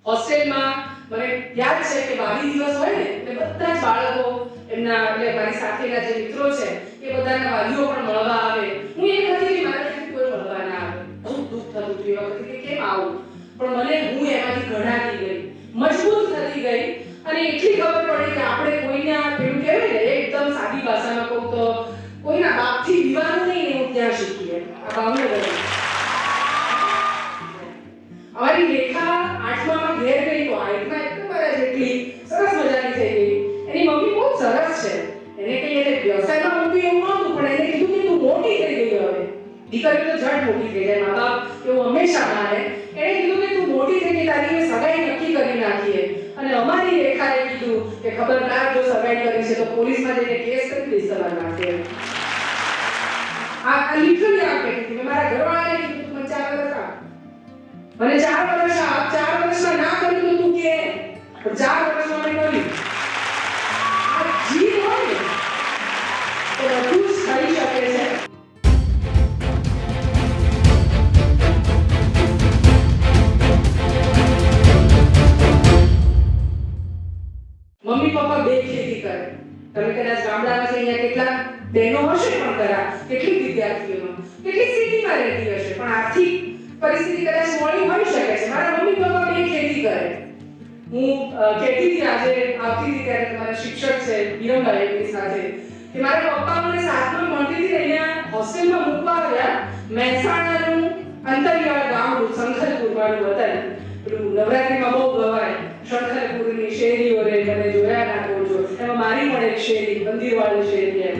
હોસ્ટેલમાં મને યાદ છે કે 22 દિવસ હોય ને એટલે બધા જ બાળકો એમના એટલે મારી સાથેના જે મિત્રો છે એ બધાના વાલીઓ પણ મળવા આવે. હું એક હતી કે મારાથી કોઈ મળવા ના આવે. બહુ દુઃખ થતું હતું એ વખતે કે કેમ આવું, પણ મને હું એમાંથી ઘડાતી ગઈ, મજબૂત થતી ગઈ અને એટલી ખબર પડી કે આપણે કોઈના પેલું કહેવાય ને એકદમ સાદી ભાષામાં કહું તો કોઈના બાપથી દીવાનું નહીં એવું ત્યાં શીખીએ. આ ભાવનગર અમારી રેખા 8મામાં ઘેર ગઈ તો 8માં એકદમ મારા જેટલી સરસ મજાની થઈ ગઈ. એની મમ્મી બહુ સરસ છે, એને કઈ એને વ્યવસાયમાં મૂકી એવું નહોતું, પણ એને કીધું કે તું મોટી થઈ ગઈ હવે. દીકરી તો ઝટ મોટી થઈ જાય, મા બાપ એવું હંમેશા માને. એને કીધું કે તું મોટી થઈ ગઈ, તારી મેં સગાઈ નક્કી કરી નાખીએ. અને અમારી રેખાએ કીધું કે ખબરદાર જો સગાઈ કરી છે તો પોલીસમાં જઈને કેસ કરી દઈશ તમારા નાખે. આ લિટરલી આમ કહેતી હતી. મેં મારા ઘરવાળાને કીધું તું મને 4 વર્ષ આપ, મને 4 વર્ષ આપ, 4 વર્ષમાં ના કર્યું તો તું કે, પણ 4 વર્ષમાં મેં કર્યું. આ જીવ હોય ને તો બધું જ થઈ શકે છે. મમ્મી પપ્પા બે ખેતી કરે. તમે કદાચ ગામડામાં છે અહીંયા કેટલા બહેનો હશે પણ ખરા, કેટલી વિદ્યાર્થીઓ, કેટલી સિટીમાં રહેતી હશે, પણ આર્થિક પરિસ્થિતિ કદાચ મોડી હોઈ શકે છે. મારા મમ્મી પપ્પા બે ખેતી કરે. હું કહેતી હતી આજે આવતી હતી ત્યારે તમારા શિક્ષક છે વિરમભાઈ એમની સાથે કે મારા પપ્પા મને 7માં ભણતી હતી અહીંયા હોસ્ટેલમાં મૂકવા આવ્યા. મહેસાણાનું અંતરિયાળ ગામડું શંખલપુર વાળું વતન. પેલું નવરાત્રીમાં બહુ ગવાય શંખલપુરની શેરીઓ રે મને જોયા ના કરજો, એમાં મારી પણ એક શેરી મંદિરવાળી શેરી એમ.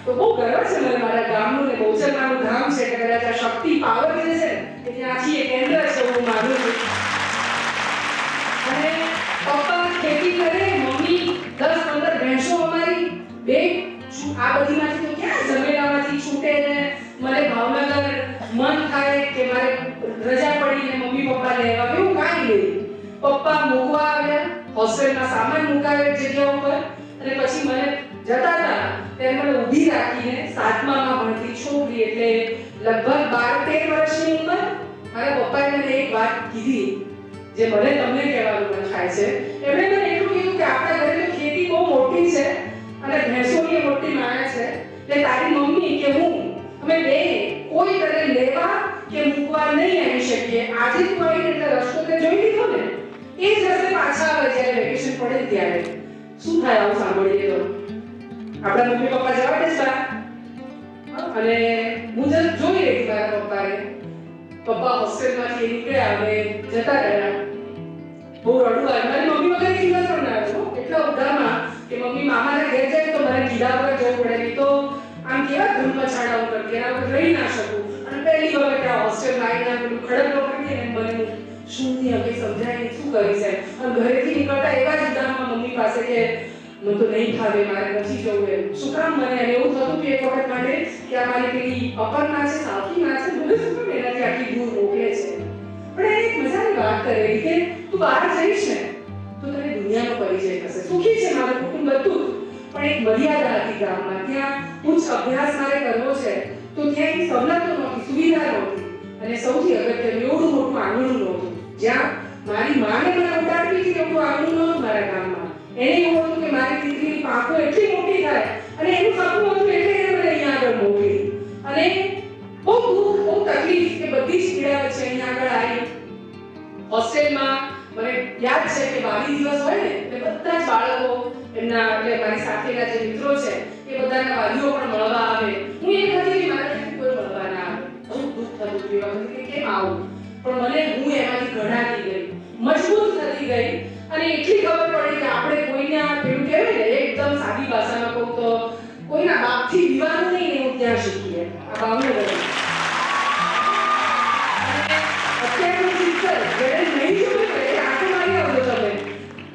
તો બહુ ગર્વ છે મને મારા ગામનું ને બહુચરમાનું ધામ છે કે કદાચ આ શક્તિ પાવર જે છે કે ત્યાંથી એક કેન્દ્ર છે હું માનું છું. અને પપ્પા ખેતી કરે, મમ્મી 10-15 ભેંસો અમારી બે. આ બધીમાંથી તો ક્યાં જમેલામાંથી છૂટે ને મને ભાવનગર મન થાય કે મારે રજા પડીને મમ્મી પપ્પા લેવા એવું કાંઈ નહીં. પપ્પા મૂકવા આવ્યા, હોસ્ટેલમાં સામાન મુકાવ્યો જગ્યા ઉપર અને પછી મને જતા હતા ત્યારે મને ઊભી રાખીને 7મામાં ભણતી છોકરી એટલે લગભગ 12-13 વર્ષની ઉંમર મારા પપ્પાએ મને એક વાત કીધી જે મને તમને કહેવાનું મન થાય છે. એમણે મને એટલું કીધું કે આપણા ઘરે તો ખેતી બહુ મોટી છે અને ભેંસોની મોટી માયા છે, એટલે તારી મમ્મી કે હું અમે બે કોઈ તને લેવા કે મૂકવા નહીં આવી શકીએ. આજે તું આવીને એટલે રસ્તો તે જોઈ લીધો ને, એ જ રસ્તે પાછા આવે જ્યારે વેકેશન પડે ત્યારે. શું થાય આવું સાંભળીએ તો? આપણા મમ્મી પપ્પા જવા દેતા અને હું જરા જોઈ રહી હતી મારા પપ્પાને. પપ્પા હોસ્ટેલમાંથી નીકળ્યા અને જતા રહ્યા. બહુ રડવું આવ્યું. મારી મમ્મી વગર દિવસ પણ ના આવ્યો એટલા ઉધામાં કે મમ્મી મામાના ઘેર જાય તો મારે કીધા વગર જવું પડે, નહીં તો આમ કેવા ધર્મછાડા હું કરતી એના વગર રહી ના શકું. અને પહેલી વખત આ હોસ્ટેલમાં આવીને પેલું ખડક પકડીએ ને મને શું નહીં હવે સમજાય નહીં શું કરી છે. અને ઘરેથી નીકળતા એવા જ ઉધામાં મમ્મી પાસે કે મને તો નહીં ફાવે, મારે નથી જવું એમ. શું કામ મને અને એવું થતું કે એક વખત માટે કે આ મારી પેલી અપરના છે સાવકીના છે મને શું કામ એનાથી આટલી દૂર મોકલે છે. પણ એને એક મજાની વાત કરેલી કે તું બહાર જઈશ ને તો તને દુનિયાનો પરિચય થશે. સુખી છે મારું કુટુંબ બધું, પણ એક મર્યાદા હતી ગામમાં. ત્યાં ઉચ્ચ અભ્યાસ મારે કરવો છે તો ત્યાં એક સવલતો નહોતી, સુવિધા નહોતી અને સૌથી અગત્યનું એવડું મોટું આંગણું નહોતું. જ્યાં મારી માને મને ઉડાડવી હતી એવું આંગણું નહોતું મારા ગામમાં. એને એવું હતું કે મારી દીકરીની પાંખો એટલી મોટી થાય અને એનું સપનું હતું એટલે એને મને અહીંયા આગળ મોકલી. અને બહુ દુઃખ, બહુ તકલીફ કે બધી જ પીડા વચ્ચે અહીંયા આગળ આવી. હોસ્ટેલમાં મને યાદ છે કે 22 દિવસ હોય ને એટલે બધા જ બાળકો એમના એટલે મારી સાથેના જે મિત્રો છે એ બધાના વાલીઓ પણ મળવા આવે. હું એક હતી કે મારાથી કોઈ મળવા ના આવે. બહુ દુઃખ થતું હતું એ વખતે કે કેમ આવું, પણ મને હું એમાંથી ઘડાતી ગઈ, મજબૂત થતી ગઈ અને એટલી ખબર પડી કે આપણે કોઈના પેલું કહેવાય ને એકદમ સાદી ભાષામાં કહું તો કોઈના બાપથી દીવાનું નહીં એવું ત્યાં શીખીએ. આ ભાવનગર અત્યારનું શિક્ષક જેને નહીં જોયું ને એ આંખો મારી આવજો તમે.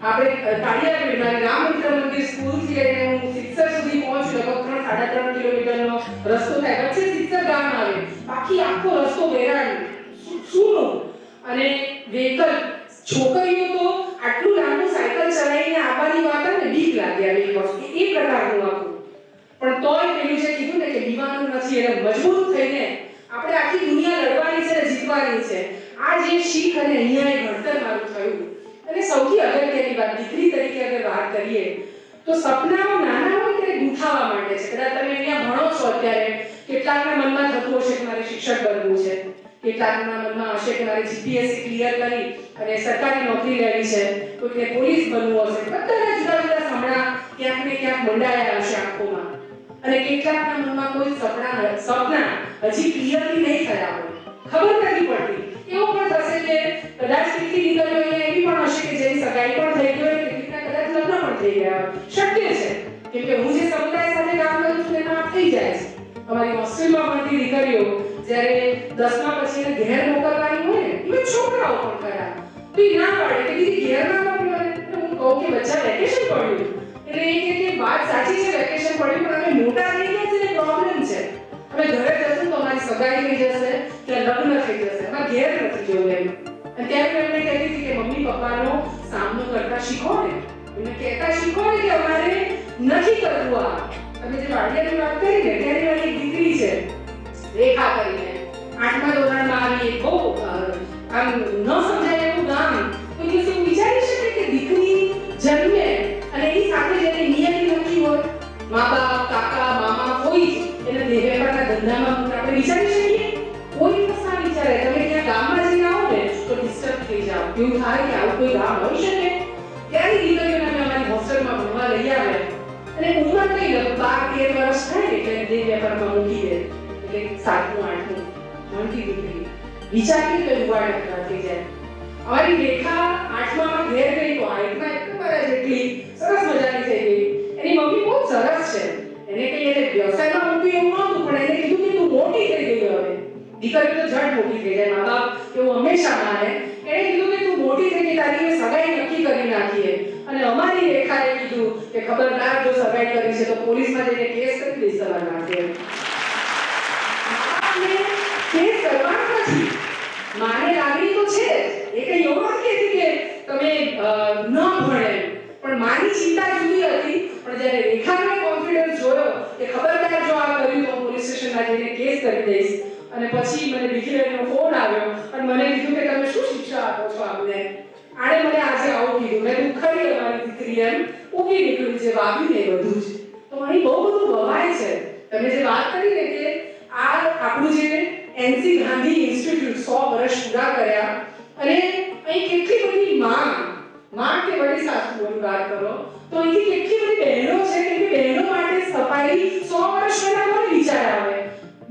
આપણે કાળિયા મારી રામ મંદિર સ્કૂલથી લઈને હું શિક્ષક સુધી પહોંચું લગભગ 3-3.5 કિલોમીટરનો રસ્તો થાય. વચ્ચે શિક્ષક ગામ આવે, બાકી આખો રસ્તો વેરાણ સૂનું અને વેહિકલ. છોકરીઓ તો આટલું લાંબુ સાયકલ ચલાવીને આવવાની વાત ને બીક લાગે આવી વસ્તુ એ પ્રકારનું આખું. પણ તોય પેલું જે કીધું ને કે દીવાનું નથી એને મજબૂત થઈને આપણે આખી દુનિયા લડવાની છે ને જીતવાની છે. આ જે શીખ અને અહીંયા ઘડતર મારું થયું સૌથી અગત્યની વાત દીકરી તરીકે અગર વાત કરીએ તો સપનાઓ નાના હોય ત્યારે ગૂંથાવા માંડે છે. કદાચ તમે અહીંયા ભણો છો અત્યારે, કેટલાકના મનમાં થતું હશે કે મારે શિક્ષક બનવું છે, કેટલાકના મનમાં હશે કે મારે જીપીએસસી ક્લિયર કરી અને સરકારી નોકરી લેવી છે, કોઈને પોલીસ બનવું હશે. બધાના જુદા જુદા સપના ક્યાંક ને ક્યાંક મંડાયા હશે આંખોમાં. અને કેટલાકના મનમાં કોઈ સપના હજી ક્લિયરલી નહીં થયા હોય, ખબર નથી પડતી. એવું પણ થશે કે કદાચ કેટલી દીકરીઓ એવી પણ હશે કે જેની સગાઈ પણ થઈ ગઈ હોય, કેટલીકના કદાચ લગ્ન પણ થઈ ગયા હોય. શક્ય છે, કેમ કે હું જે સમુદાય સાથે કામ કરું છું એમાં થઈ જાય છે. અમારી હોસ્ટેલમાં ભણતી દીકરીઓ જ્યારે 10મા પછી એને ઘેર મોકલવાની હોય ને, એ છોકરાઓ પણ ખરા તો એ ના પાડે કે દીદી ઘેર ના મોકલો. હું કહું કે બચ્ચા વેકેશન પડ્યું, એટલે એ કે વાત સાચી છે, વેકેશન પડ્યું, પણ અમે મોટા થઈ ગયા છે ને પ્રોબ્લેમ છે. અમે ઘરે જશું તો અમારી સગાઈ થઈ જશે કે લગ્ન થઈ જશે, અમારે ઘેર નથી જવું એમ. અને ત્યારે એમને કહેતી હતી કે મમ્મી પપ્પાનો સામનો કરતા શીખો ને, એમને કહેતા શીખો ને કે અમારે નથી કરવું આ. તમે જે વાડિયાની વાત કરી ને, ત્યારે મારી દીકરી છે રેખા કરીને 8મા ધોરણમાં આવી, બહુ આમ ન સમજાય એવું ગામ. તો દિવસે હું વિચારી શકે કે દીકરી જન્મે અને એની સાથે જેને નિયતિ નથી હોય, મા બાપ કાકા મામા કોઈ એને દેહ વેપારના ધંધામાં આપણે વિચારી શકીએ? કોઈ દિવસ ના વિચારે. તમે ત્યાં ગામમાં જઈને આવો ને તો ડિસ્ટર્બ થઈ જાવ, એવું થાય કે આવું કોઈ ગામ હોઈ શકે. ત્યારે દીકરીઓને અમે અમારી હોસ્ટેલમાં ભણવા લઈ આવ્યા અને ઉંમર નહીં લગભગ 12-13 વર્ષ થાય ને એટલે દેહ વેપારમાં મૂકી દે, એટલે 7મું 8મું ભણતી દીકરી વિચારી તો યુવાન થઈ જાય. અમારી રેખા 8મામાં ઘેર ગઈ તો 8માં એકવાર જેટલી સરસ મજાની થઈ ગઈ. એની મમ્મી બહુ સરસ છે, એને કઈ એને વ્યવસાયમાં મૂક્યું એવું નહોતું, પણ એને કીધું કે તું મોટી થઈ ગઈ હવે. દીકરી તો ઝટ મોટી થઈ જાય, મા બાપ એવું હંમેશા માને. એને કીધું કે તું મોટી થઈ ગઈ, તારી સગાઈ નક્કી કરી નાખીએ. અને અમારી રેખાએ કીધું કે ખબરદાર જો સગાઈ કરી છે તો પોલીસમાં જઈને કેસ કરી દઈશ તમારા માટે. કેસ કરવાનો નથી, માને લાગણી તો છે, એ કઈ એવું નથી કે તમે ન ભણે, પણ મારી ચિંતા જુદી હતી. પણ જ્યારે રેખાનો કોન્ફિડન્સ જોયો કે ખબરદાર જો આ કર્યું તો પોલીસ સ્ટેશનમાં જઈને કેસ કરી દઈશ. અને પછી મને દીકરીનો ફોન આવ્યો અને મને કીધું કે તમે શું શિક્ષા આપો છો આપને. આણે મને આજે આવું કીધું. મેં દુખાડી અમારી દીકરી એમ ઉગી નીકળી છે, વાગ્યું ને બધું જ. તો અહીં બહુ બધું વવાય છે. તમે જે વાત કરી ને કે આ આપણું જે એનસી ગાંધી ઇન્સ્ટિટ્યૂટ 100 વર્ષ પૂરા કર્યા અને અહીં કેટલી બધી માં કે વડી સાસુઓની વાત કરો તો અહીંથી કેટલી બધી બહેનો છે કે બહેનો માટે સફાઈ 100 વર્ષ પહેલા કોને વિચાર આવે?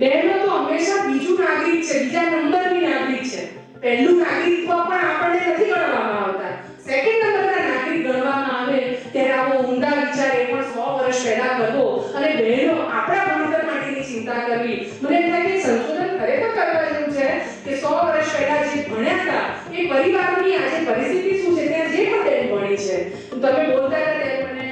બહેનો તો હંમેશા બીજું નાગરિક છે, બીજા નંબરની નાગરિક છે. પહેલું નાગરિકત્વ પણ આપણને નથી ગણવામાં આવતા, સેકન્ડ નંબરના નાગરિક ગણવામાં આવે. ત્યારે આવો ઊંડા વિચાર એ પણ 100 વર્ષ પહેલા કરવો અને બહેનો આપણા ભણતર માટેની ચિંતા કરવી. મને એમ થાય કે સંશોધન ખરેખર કરવા જેવું છે કે 100 વર્ષ પહેલા જે ભણ્યા હતા એ પરિવારની આજે પરિસ્થિતિ શું છે, ત્યાં જે પણ બેન ભણી છે. તમે બોલતા હતા ત્યારે મને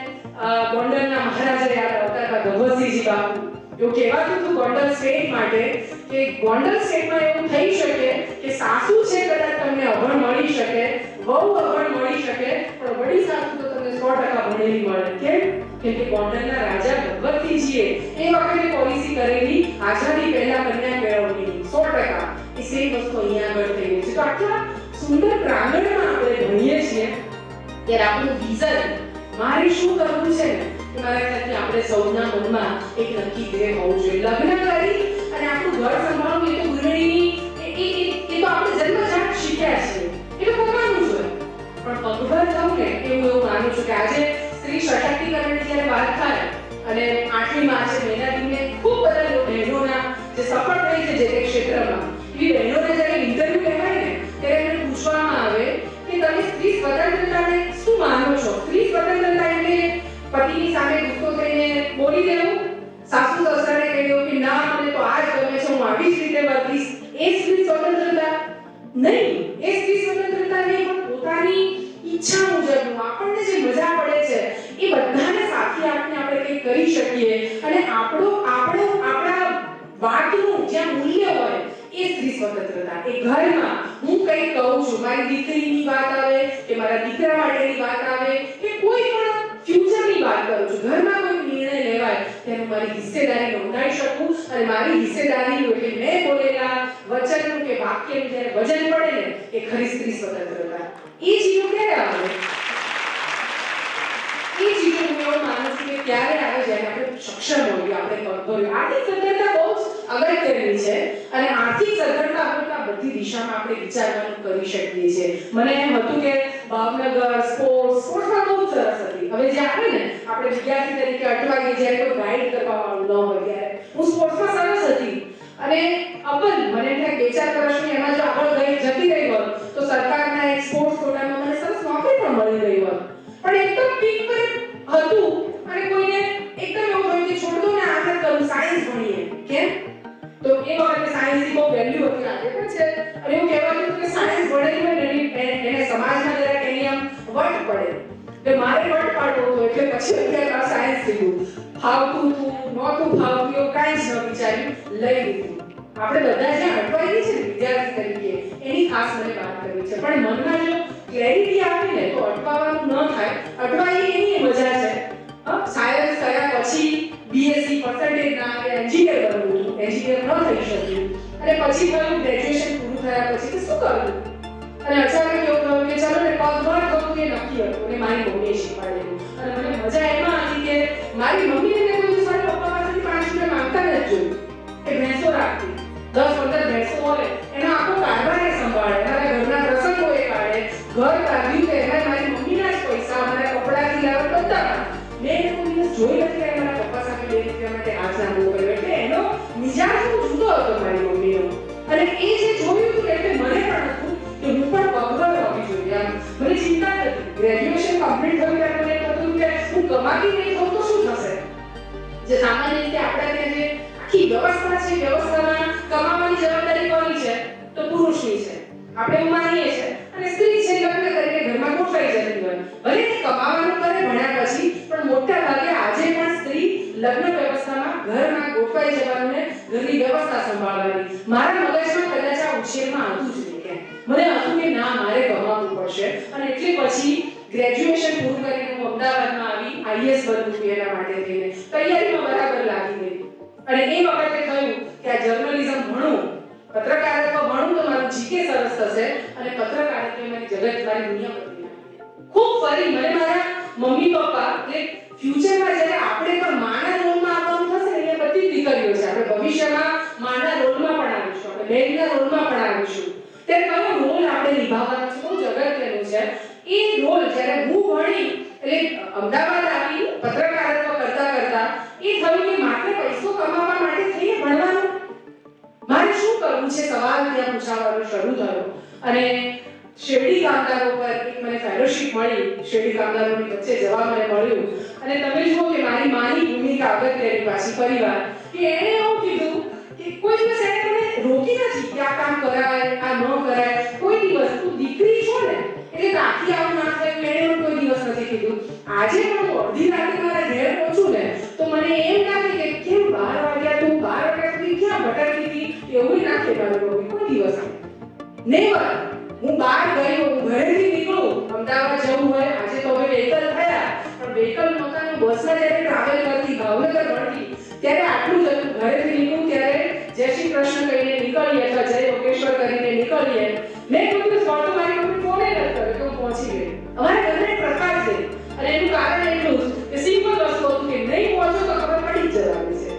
ગોંડલના મહારાજા યાદ આવતા હતા, ભગવતસિંહજી બાપુ. એવું કહેવાતું હતું ગોંડલ સ્ટેટ માટે કે ગોંડલ સ્ટેટમાં એવું થઈ શકે કે સાસુ છે કદાચ તમને અભણ મળી શકે, વહુ અભણ મળી શકે, પણ વડી સાસુ તો તમને 100% ભણેલી મળે. કેમ? કેમ કે ગોંડલના રાજા ભગવતસિંહજીએ એ વખતે પોલિસી કરેલી આઝાદી પહેલા કન્યા કેળવણીની 100%. એ સેમ વસ્તુ અહીંયા આગળ થઈ રહી છે. તો આટલા સુંદર પ્રાંગણમાં આપણે ભણીએ છીએ ત્યારે આપણું વિઝન મારે શું કરવું છે ને કે મારા ખ્યાલથી આપણે સૌના મનમાં એક નક્કી ધ્યેય હોવું જોઈએ. લગ્ન કરી અને આપણું ઘર સંભાળવું એ તો ગૃહિણીની એ તો આપણે જન્મજાત શીખ્યા છીએ, એ તો કરવાનું જ હોય. પણ પગભર થવું ને એવું માનું છું કે આજે સ્ત્રી સશક્તિકરણની જ્યારે વાત થાય અને 8મી માર્ચે મહિલા દિને ખૂબ બધા બહેનોના જે સફળ થઈ છે જે તે ક્ષેત્રમાં, એવી બહેનોને જ્યારે ઇન્ટરવ્યુ લેવાય ને ત્યારે એમને પૂછવામાં આવે કે તમે સ્ત્રી સ્વતંત્રતાને શું માનો છો? સ્ત્રી સ્વતંત્રતા એટલે પતિની સામે ગુસ્સો થઈને બોલી દેવું, સાસુ સસરાને કહી દેવું કે ના મને તો આ જ ગમે છે, હું આવી જ રીતે વર્તીશ, એ સ્ત્રી સ્વતંત્રતા નહીં. એ સ્ત્રી સ્વતંત્રતા નહીં, પણ પોતાની ઈચ્છા મુજબનું આપણને જે મજા પડે છે એ બધાને સાથે આપીને આપણે કંઈક કરી શકીએ અને આપણા વાતનું જ્યાં મૂલ્ય હોય એ સ્ત્રી સ્વતંત્રતા. એ ઘરમાં હું કંઈક કહું છું, મારી દીકરીની વાત આવે કે મારા દીકરા માટેની વાત આવે કે કોઈ પણ ફ્યુચરની વાત કરું છું, ઘરમાં કોઈ નિર્ણય લેવાય ત્યારે મારી હિસ્સેદારી નોંધાઈ શકું અને મારી હિસ્સેદારીનું એટલે મેં બોલેલા વચનનું કે વાક્યનું જ્યારે વજન પડે ને એ ખરી સ્ત્રી સ્વતંત્રતા. એ જીવ ક્યારે આવે? ત્યારે આવે જ્યારે આપણે સક્ષમ હોઈએ, આપણે પગભર. આર્થિક સદ્ધરતા બહુ જ અગત્યની છે અને આર્થિક સદ્ધરતા આપણે બધી દિશામાં આપણે વિચારવાનું કરી શકીએ છીએ. મને એમ હતું કે ભાવનગર સ્પોર્ટ્સમાં બહુ સરસ હતી. હવે જે આપણે ને આપણે વિદ્યાર્થી તરીકે અટવાઈએ જ્યારે કોઈ ગાઈડ કરવા વાળું ન હોય ત્યારે હું સ્પોર્ટ્સમાં સરસ હતી અને અવ્વલ મને એમ થાય 2-4 વર્ષની એમાં જો આગળ જતી રહી હોત તો સરકારના એક સ્પોર્ટ્સ કોટામાં મને સરસ નોકરી પણ મળી રહી હોત. પણ એકદમ પીક પર હતું અને કોઈને એકદમ એવું થયું કે છોડ દો ને આગળ કરું, સાયન્સ ભણીએ. કેમ? તો એ વખતે સાયન્સની બહુ વેલ્યુ હતી, આજે પણ છે. અને એવું કહેવાતું હતું કે સાયન્સ ભણેલી હોય ને એને સમાજમાં જરાક એની આમ વટ પડે. એટલે મારે વટ પાડવો હતો એટલે પછી અત્યારે સાયન્સ લીધું. ફાવતું હતું નહોતું ફાવતું એવું કાંઈ જ ન વિચાર્યું, લઈ લીધું. આપણે બધા જ્યાં અટવાઈએ છે વિદ્યાર્થી તરીકે એની ખાસ મને વાત કરવી છે. પણ મનમાં જો ક્લેરિટી આવે ને તો અટવાવાનું ન થાય. અટવાઈ એની મજા છે. સાયન્સ કર્યા પછી બીએસસી પર્સન્ટેજ ના આવે, એન્જિનિયર બનવું હતું, એન્જિનિયર ન થઈ શક્યું અને પછી થયું ગ્રેજ્યુએશન પૂરું થયા પછી કે શું કરવું. અને અચાનક એવું થયું કે ચાલો ને પગભર થવું એ નક્કી હતું અને મારી મમ્મીએ શીખવાડેલું. અને મને મજા એમાં હતી કે મારી મમ્મીને કોઈ દિવસ મારા પપ્પા પાસેથી 5 રૂપિયા માંગતા નથી જોયું. એ ભેંસો રાખતી, 10-15 ભેંસો હોય એનો આખો કારભાર એ સંભાળે, મારા ઘરના પ્રસંગો એ કાઢે, ઘર કાઢ્યું કે એમાં મારી મમ્મીના જ પૈસા, મારા કપડાથી લાવે બધા. મેં કોઈ દિવસ જોઈ નથી કે મારા પપ્પા સામે 2 રૂપિયા માટે હાથ લાંબો કર્યો. એટલે એનો મિજાજ જુદો હતો મારી મમ્મીનો. અને એ જે જોયું હતું એટલે મને પણ હતું કે હું પણ પગભર હોવી જોઈએ. મને ચિંતા નથી. ગ્રેજ્યુએશન કમ્પ્લીટ થયું ત્યારે મને થતું કે હું કમાતી નહીં થઉં તો શું થશે. જે સામાન્ય રીતે આપણા ત્યાં જે આખી વ્યવસ્થા છે, વ્યવસ્થામાં કમાવાની જવાબદારી કોની છે? તો પુરુષની છે. આપણે એવું માનીએ છીએ અને સ્ત્રી છે લગ્ન કરીને ઘરમાં ગોઠવાઈ જતી હોય. ભલે તે કમાવાનું કરે ભણ્યા પછી, પણ મોટા ભાગે આજે પણ સ્ત્રી લગ્ન વ્યવસ્થામાં ઘરમાં ગોઠવાઈ જવાનું ને ઘરની વ્યવસ્થા સંભાળવાની. મારા મગજમાં કદાચ આ ઉછેરમાં હતું જ નહીં. કે મને હતું કે ના મારે કમાવું પડશે. અને એટલે પછી ગ્રેજ્યુએશન પૂરું કરીને હું અમદાવાદમાં આવી, આઈએએસ બનવું એના માટે થઈને તૈયારીમાં બરાબર લાગી ગઈ. અને એ વખતે થયું કે આ જર્નલિઝમ ભણું, પત્રકારત્વ ભણું તો મારું જીકે સરસ થશે અને પત્રકારત્વ મારી જગત, મારી દુનિયા બદલી નાખે. ખૂબ ફરી મને મારા મમ્મી પપ્પા એટલે ફ્યુચરમાં જ્યારે આપણે પણ માના રોલમાં આવવાનું થશે ને, એ બધી દીકરીઓ છે, આપણે ભવિષ્યમાં માના રોલમાં પણ આવીશું, આપણે બહેનના રોલમાં પણ આવીશું. ત્યારે કયો રોલ આપણે નિભાવવાનો છે બહુ જ અગત્યનું છે. એ રોલ જ્યારે હું ભણી એટલે અમદાવાદ આવી પત્રકારત્વ કરતા કરતા એ થયું કે માત્ર પૈસો કમાવા માટે થઈને ભણવાનું, મારે શું કરવું છે સવાલ ત્યાં પૂછાવાનો શરૂ થયો. અને શેરડી કામદારો પર એક મને ફેલોશિપ મળી, શેરડી કામદારોની વચ્ચે જવા મને મળ્યું. અને તમે જુઓ કે મારી માની ભૂમિકા અગત્યની પાછી પરિવાર, કે એણે એવું કીધું કે કોઈ દિવસ એણે મને રોકી નથી કે આ કામ કરાય આ ન કરાય. કોઈ દિવસ તું દીકરી છો ને એટલે રાત્રિ આવું ના થાય એણે પણ કોઈ દિવસ નથી કીધું. આજે પણ હું અડધી રાતે મારા ઘેર પહોંચું ને તો મને એમ લાગે કે કેમ 12 વાગ્યા તું 12 વાગ્યા સુધી ક્યાં ભટકતી હતી, એવું ના કહેવાનું મમ્મી કોઈ દિવસ. નેવર. હું બહાર ગઈ, હું ઘરેથી નીકળું, અમદાવાદ જવું હોય, આજે તો હવે વ્હીકલ થયા પણ વ્હીકલ નહોતા ને બસમાં જ્યારે ટ્રાવેલ કરતી ભાવનગર ભણતી ત્યારે આટલું જ હતું. ઘરેથી નીકળું ત્યારે જય શ્રી કૃષ્ણ કહીને નીકળીએ અથવા જય યોગેશ્વર કરીને નીકળીએ. મેં કોઈ દિવસ ફોટો મારી મમ્મી ફોને નથી કર્યો કે હું પહોંચી ગઈ. અમારા ઘરને પ્રકાર છે અને એનું કારણ એટલું જ કે સિમ્પલ વસ્તુ હતું કે નહીં પહોંચો તો ખબર પડી જ જવાની છે,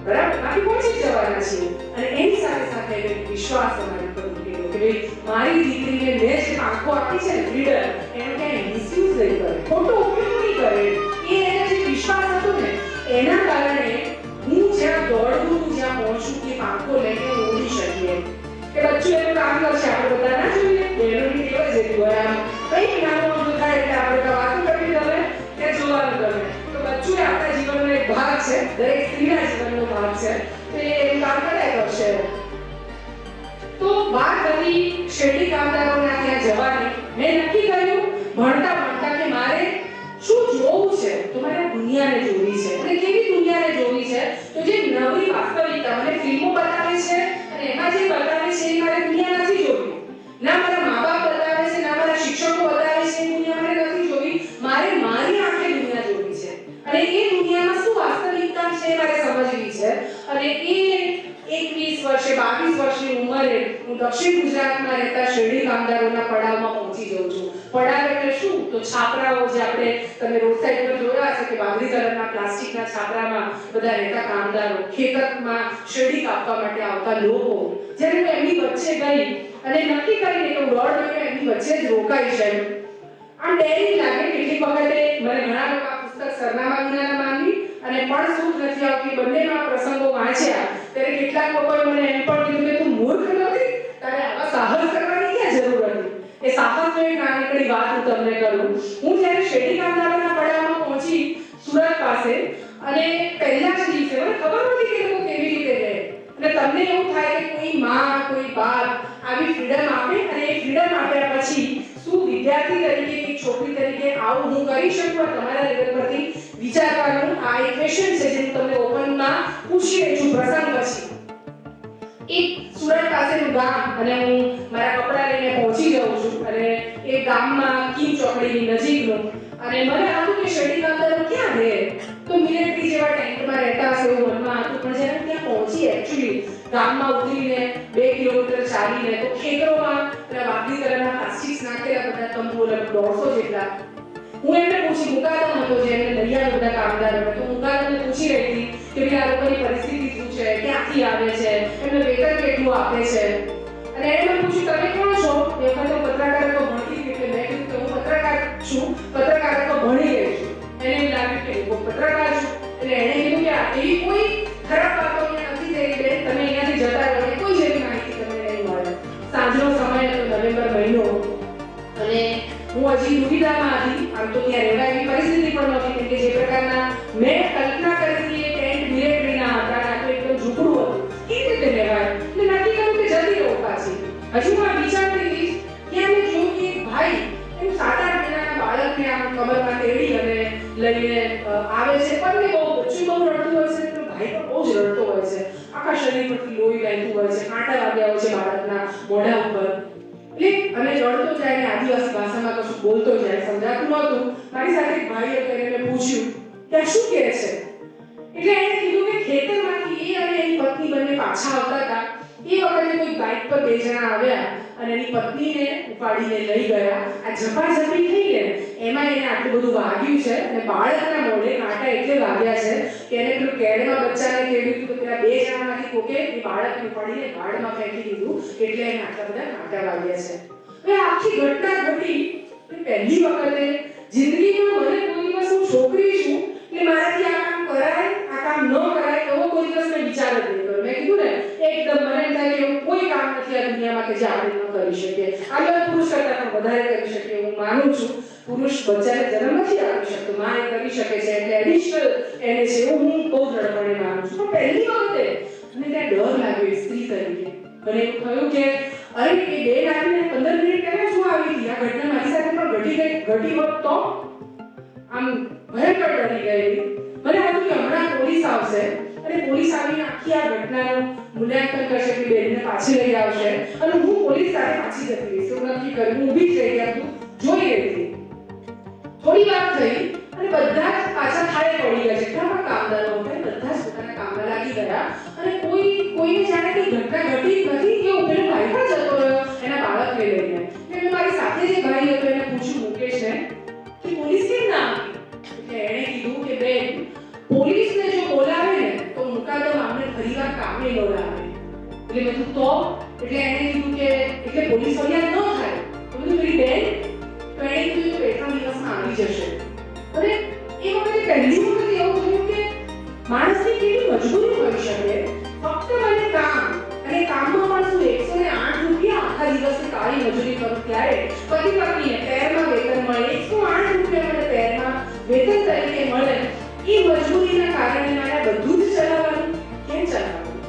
બરાબર, બાકી પહોંચી જ જવાના છીએ. અને એની સાથે સાથે વિશ્વાસ અમારી પર મૂકેલો કે ભાઈ મારી દીકરીને મેં જે આંખો આપી છે ને ફ્રીડમ, એનો ક્યાંય મિસયુઝ નહીં કરે, ખોટો ઉપયોગ નહીં કરે. એ એનો જે વિશ્વાસ હતો ને એના કારણે હું જ્યાં દોડું છું, જ્યાં પહોંચું કે આંખો લઈને ઓળી શકીએ. કે બચ્ચું એનું કામ કરશે, આપણે બધા ના જોઈએ, બહેનોની ટેવ જ એવી હોય. આમ કંઈક નાનું મોટું થાય એટલે આપણે વાતો કરવી ગમે કે જોવાનું ગમે. તો બચ્ચું એ આપણા જીવનનો એક ભાગ છે, દરેક સ્ત્રીના જીવનનો ભાગ છે. તો એ એનું કામ કર્યા કરશે. તો વાત હતી શેરડી કામદારોના ત્યાં જવાની. મેં નક્કી કર્યું ભણતા ભણતા કે મારે શું જોવું છે, તો મારે દુનિયાને જોવી છે. અને કેવી દુનિયાને જોવી છે? તો જે નવી વાસ્તવિકતા મને ફિલ્મો બતાવે છે અને એમાં જે બતાવે છે એ મારે દુનિયા નથી જોવી. ના મારા મા બાપ બતાવે છે, ના મારા શિક્ષકો બતાવે છે, એ દુનિયા મારે નથી જોવી. મારે મારી આંખે દુનિયા જોવી છે અને એ દુનિયામાં શું વાસ્તવિકતા છે મારે સમજવી છે. અને એ 21 વર્ષે 22 વર્ષની ઉંમરે હું દક્ષિણ ગુજરાતમાં રહેતા શેરડી કામદારોના પડાવમાં પહોંચી જાઉં છું. પડાવ એટલે શું તો છાપરાઓ જે આપણે તમે રોડ સાઈડ પર જોયા હશે કે વાદળી કલરના પ્લાસ્ટિકના છાપરામાં બધા રહેતા કામદારો, ખેતરમાં શેરડી કાપવા માટે આવતા લોકો, જ્યારે હું એમની વચ્ચે ગઈ અને નક્કી કરીને કે હું 1.5 મહિના એમની વચ્ચે જ રોકાઈશ એમ. આમ ડેરી લાગે. કેટલીક વખતે મને ઘણા લોકો આ પુસ્તક સરનામા વિનાના માંગી અને પણ સુખ નથી આવતી બંનેમાં પ્રસંગો વાંચ્યા ત્યારે કેટલાક લોકોએ મને એમ પણ કીધું કે તું મૂર્ખ નથી, તારે આવા સાહસ કરવાની ક્યાં જરૂર હતી. એ સાહસનો એક નાનકડી વાત હું તમને કરું. હું જ્યારે શેરડી કામદારોના પડાવમાં પહોંચી સુરત પાસે અને પહેલા જ દિવસે મને ખબર નથી કે લોકો કેવી રીતે રહે અને તમને એવું થાય કે કોઈ માં કોઈ બાપ આવી ફ્રીડમ આપે અને એ ફ્રીડમ આપ્યા પછી શું વિદ્યાર્થી તરીકે એક છોકરી તરીકે આવું હું કરી શકું તમારા લેવલ પરથી વિચારવાનું આ એક ક્વેશ્ચન છે જે હું તમને ઓપનમાં પૂછી રહી છું પ્રસંગ પછી. એક સુરત પાસેનું ગામ અને હું મારા કપડા લઈને પહોંચી જાઉં છું અને એ ગામમાં કીમ ચોકડીની નજીકનું અને મને હતું કે શેરડી કામદારો ક્યાં રહે તો મિલિટરી જેવા ટેન્ટમાં રહેતા હશે એવું મનમાં હતું. પણ જ્યારે ત્યાં પહોંચી એકચ્યુઅલી ગામમાં ઉતરીને 2 કિલોમીટર ચાલીને તો ખેતરોમાં પેલા વાદળી કલરના પ્લાસ્ટિક્સ નાખેલા બધા તંબુ 150 જેટલા. હું એમને પૂછી મુકાદમ હતો જે એમને દરિયા બધા કામદારો તો મુકાદમને પૂછી રહી હતી કે ભાઈ આ લોકોની પરિસ્થિતિ શું છે, ક્યાંથી આવે છે, એમને વેતન કેટલું આપે છે. અને એણે મને પૂછ્યું તમે કોણ છો? એ વખતે હું પત્રકારત્વ ભણતી હતી એટલે મેં કીધું કે હું પત્રકાર છું, પત્રકારત્વ ભણી ગઈ છું. એને એવું લાગ્યું કે હું પત્રકાર છું એટલે એણે કીધું કે એવી કોઈ ખરાબ વાતો અહીંયા નથી થઈ બેન, તમે અહીંયાથી જતા રહો. કોઈ જેવી માહિતી તમને નહીં મળે. સાંજનો સમય હતો, નવેમ્બર મહિનો અને હું હજી દુવિધામાં હતી. આમ તો ત્યાં રહેવા એવી પરિસ્થિતિ પણ નહોતી કેમ કે જે પ્રકારના મેં કલ્પના કરી હતી એ ટેન્ટ મિલિટરીના હતા અને આખું એકદમ ઝૂંપડું હતું. કેવી રીતે રહેવાય એટલે નક્કી કર્યું કે જતી રહું પાછી. હજુ હું વિચારતી હતી કે અમે જોયું કે ભાઈ એમ 7-8 મહિનાના બાળકને આમ કમરમાં તેડી અને લઈને આવે છે પણ એ બચ્ચું બહુ રડતું હોય છે તો ભાઈ પણ બહુ જ રડતો હોય છે. આખા શરીર પરથી લોહી વહેતું હોય છે, કાંટા વાગ્યા હોય છે બાળકના મોઢા ઉપર. અને રડતો જાય ને આદિવાસી ભાષામાં કશું બોલતો જાય, સમજાતું નહોતું. મારી સાથે એક ભાઈએ તો એને પૂછ્યું કે શું કહે છે એટલે એણે કીધું કે ખેતરમાંથી એ અને એની પત્ની બંને પાછા આવતા હતા. એ વખતે કોઈ બાઇક પર 2 જણા આવ્યા અને એની પત્નીને ઉપાડીને લઈ ગયા. આ ઝપાઝપી થઈ ને એમાં એને આટલું બધું વાગ્યું છે અને બાળકના મોઢે કાંટા એટલે વાગ્યા છે કે એને પેલું કેડમાં બચ્ચાને કેળ્યું તો પેલા 2 જણામાંથી કોકે એ બાળકને ઉપાડીને ઝાડમાં ફેંકી દીધું એટલે એને આટલા બધા કાંટા વાગ્યા છે. હવે આખી ઘટના ઘટી પહેલી વખતે જિંદગીમાં મને કોઈ દિવસ હું છોકરી છું એટલે મારાથી આ કામ કરાય આ કામ ન કરાય એવો કોઈ દિવસ મેં વિચાર જ નહીં કર્યો. મેં કીધું ને એકદમ મને એમ થાય કે એવું કોઈ કામ નથી આ દુનિયામાં કે જે આપણે ન કરી શકીએ. આપણે પુરુષ કરતાં પણ વધારે કરી શકીએ હું માનું છું. પુરુષ બચ્ચાને જન્મ નથી આપી શકતો, માં એ કરી શકે છે એટલે એડિશનલ એને છે એવું હું બહુ દ્રઢપણે માનું છું. પણ પહેલી વખતે મને ત્યાં ડર લાગ્યો સ્ત્રી તરીકે. મને એવું થયું કે અરે એ 2 આવીને 15 મિનિટ પહેલા શું આવી હતી આ ઘટના મારી સાથે પણ ઘટી હોત તો આમ ભયંકર ડરી ગયેલી. મને હતું કે હમણાં પોલીસ આવશે અને પોલીસ આવીને આખી આ ઘટનાનું મૂલ્યાંકન કરશે કે બેનને પાછી લઈ આવશે અને હું પોલીસ સાથે પાછી જતી રહીશ એવું નક્કી કર્યું. હું ઊભી જ રહી ગયા હતું, જોઈ રહી હતી. થોડી વાર થઈ અને બધા જ પાછા થાળે પડી ગયા. જેટલા પણ કામદારો હતા બધા જ પોતાના કામમાં લાગી ગયા અને કોઈને જાણે કે ઘટના ઘટી નથી એવું પેલું ભાઈ પણ જતો રહ્યો એના બાળકને લઈને. એટલે મેં મારી સાથે જે ભાઈ હતો એને પૂછ્યું મુકેશને કે પોલીસ કેમ ના આવી? એટલે એણે કીધું કે બેન પોલીસને જો બોલાવે ને તો મુકાદમ આમને ફરીવાર કામે ન લાવે. એટલે મેં કીધું તો એટલે એણે કીધું કે એટલે પોલીસ ફરિયાદ ન થાય. તો મેં કીધું બેન તો એણે કીધું કે 2-3 દિવસમાં આવી જશે. અને એ વખતે પહેલી વખત એવું થયું કે માણસની કેવી મજબૂરી હોઈ શકે ફક્ત મને કામ અને કામમાં પણ શું 108 રૂપિયા આખા દિવસની કાળી મજૂરી કરું ત્યારે પતિ પત્નીને પેરમાં વેતન મળે 108 રૂપિયા મને પેરમાં વેતન તરીકે મળે. એ મજબૂરીના કારણે મારે બધું જ ચલાવવાનું કેમ ચલાવવાનું?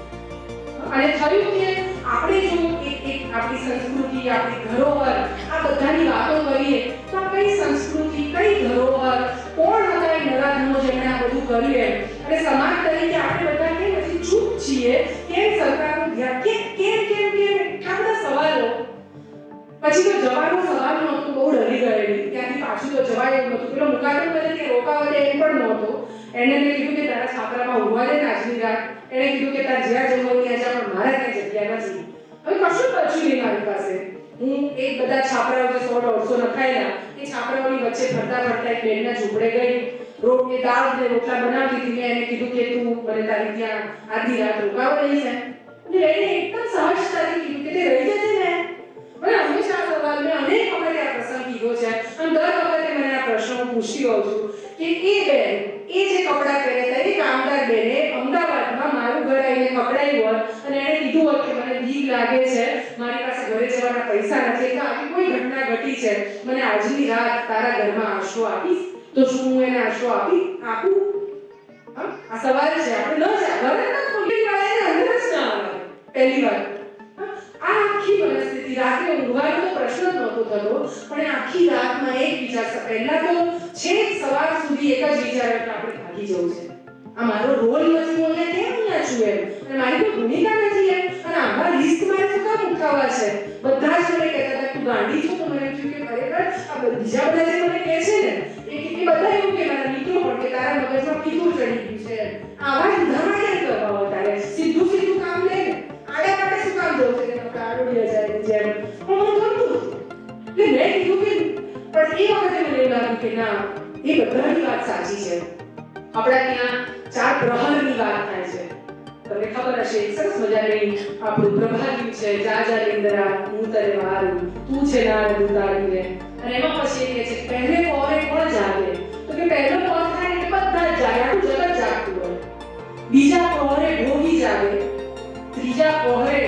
અને થયું કે આપણે જો એક આપણી સંસ્કૃતિ આપણી ધરોહર આ બધાની વાતો કરીએ તો કઈ સંસ્કૃતિ કઈ ધરોહર કોણ હતા એ નરાધમો જેમણે આ બધું કર્યું એમ અને સમાજ તરીકે આપણે બધા કેમ હજી ચૂપ છીએ? કેમ સરકારનું ધ્યાન કેમ એટલા બધા સવાલો. પછી તો જવાનો સવાલ નહોતો, બહુ ડરી ગયેલી. ત્યાંથી પાછું તો જવાય એવું નહોતું. પેલો મુકાદમ મને ત્યાં રોકાવા દે એમ પણ નહોતો. એને મેં કીધું કે તારા છાપરામાં ઊંઘવા દે ને આજની રાત. એણે કીધું કે તાર જ્યાં જવું ત્યાં જા પણ મારા ત્યાં જગ્યા નથી. હવે કશું બચ્યું નહીં મારી પાસે. હું એક બધા છાપરાઓ જે 100-150 નખાયેલા એ છાપરાઓની વચ્ચે ફરતા ફરતા એક બેનના ઝૂંપડે ગઈ. રોટલી દાળ ને રોટલા બનાવતી હતી. મેં એને કીધું કે તું મને તારી ત્યાં આધી રાત રોકાવા લઈ જાય. અને એને એકદમ સહજતાથી કીધું કે તે રહી જશે ને. મને હંમેશા આ સવાલ મેં અનેક વખતે આ પ્રસંગ કીધો છે અને દર વખતે મને આ પ્રશ્ન પૂછતી હોઉં છું કે એ બેન એ જે કપડાં પહેર્યા હતા એ કામદાર બેને અમદાવાદમાં મારું ઘર આવીને પકડાયું હોત અને એણે કીધું હોત કે મને બીક લાગે છે, મારી પાસે ઘરે જવાના પૈસા નથી, કે આવી કોઈ ઘટના ઘટી છે, મને આજની રાત તારા ઘરમાં આશરો આપીશ, તો શું હું એને આશરો આપું? આ સવાલ છે. આપણે ન જાય ઘરે ના ખોલી પાડે અંદર જ ના આવે. પહેલી વાત આ આખી પરિસ્થિતિ રાત્રે ઊંઘવાનો તો પ્રશ્ન જ નહોતો થતો, પણ આખી રાતમાં એક વિચાર પહેલા તો છેક સવાર સુધી એક જ વિચાર કે આપણે ભાગી જવું છે. આ મારો રોલ નથી, હું અહીંયા કેમ અહીંયા છું એમ, અને મારી કોઈ ભૂમિકા નથી એમ, અને આવા રિસ્ક મારે શું કામ ઉઠાવવા છે? બધા જ મને કહેતા હતા તું ગાંડી છો. તો મને થયું કે ખરેખર આ બીજા બધા જે મને કહે છે ને એ બધા એવું કે મારા મિત્રો પણ કે તારા મગજમાં ફીતું ચડી ગયું છે. આવા જ ઉધામાં કેમ કરવા હોય તારે? સીધું કામ લે ને. આડા માટે શું કામ જવું છે કે કાળોડી જાય જેમ પણ મને ગમતું. એટલે મેં કીધું કે પણ એ વખતે મને એવું લાગ્યું કે ના, એ બધાની વાત સાચી છે. આપણા ત્યાં 4 પ્રહરની વાત થાય છે. તમને ખબર હશે સરસ મજાની આપણું પ્રભાવ્યું છે જા જા ઇન્દરા હું તને મારું તું છે નાર ઉતારીને. અને એમાં પછી એ કહે છે પહેલે પહોરે કોણ જાગે? તો કે પહેલો પહોર થાય એટલે બધા જ જાગે, આખું જગત જાગતું હોય. બીજા પહોરે ભોગી જાગે, ત્રીજા પહોરે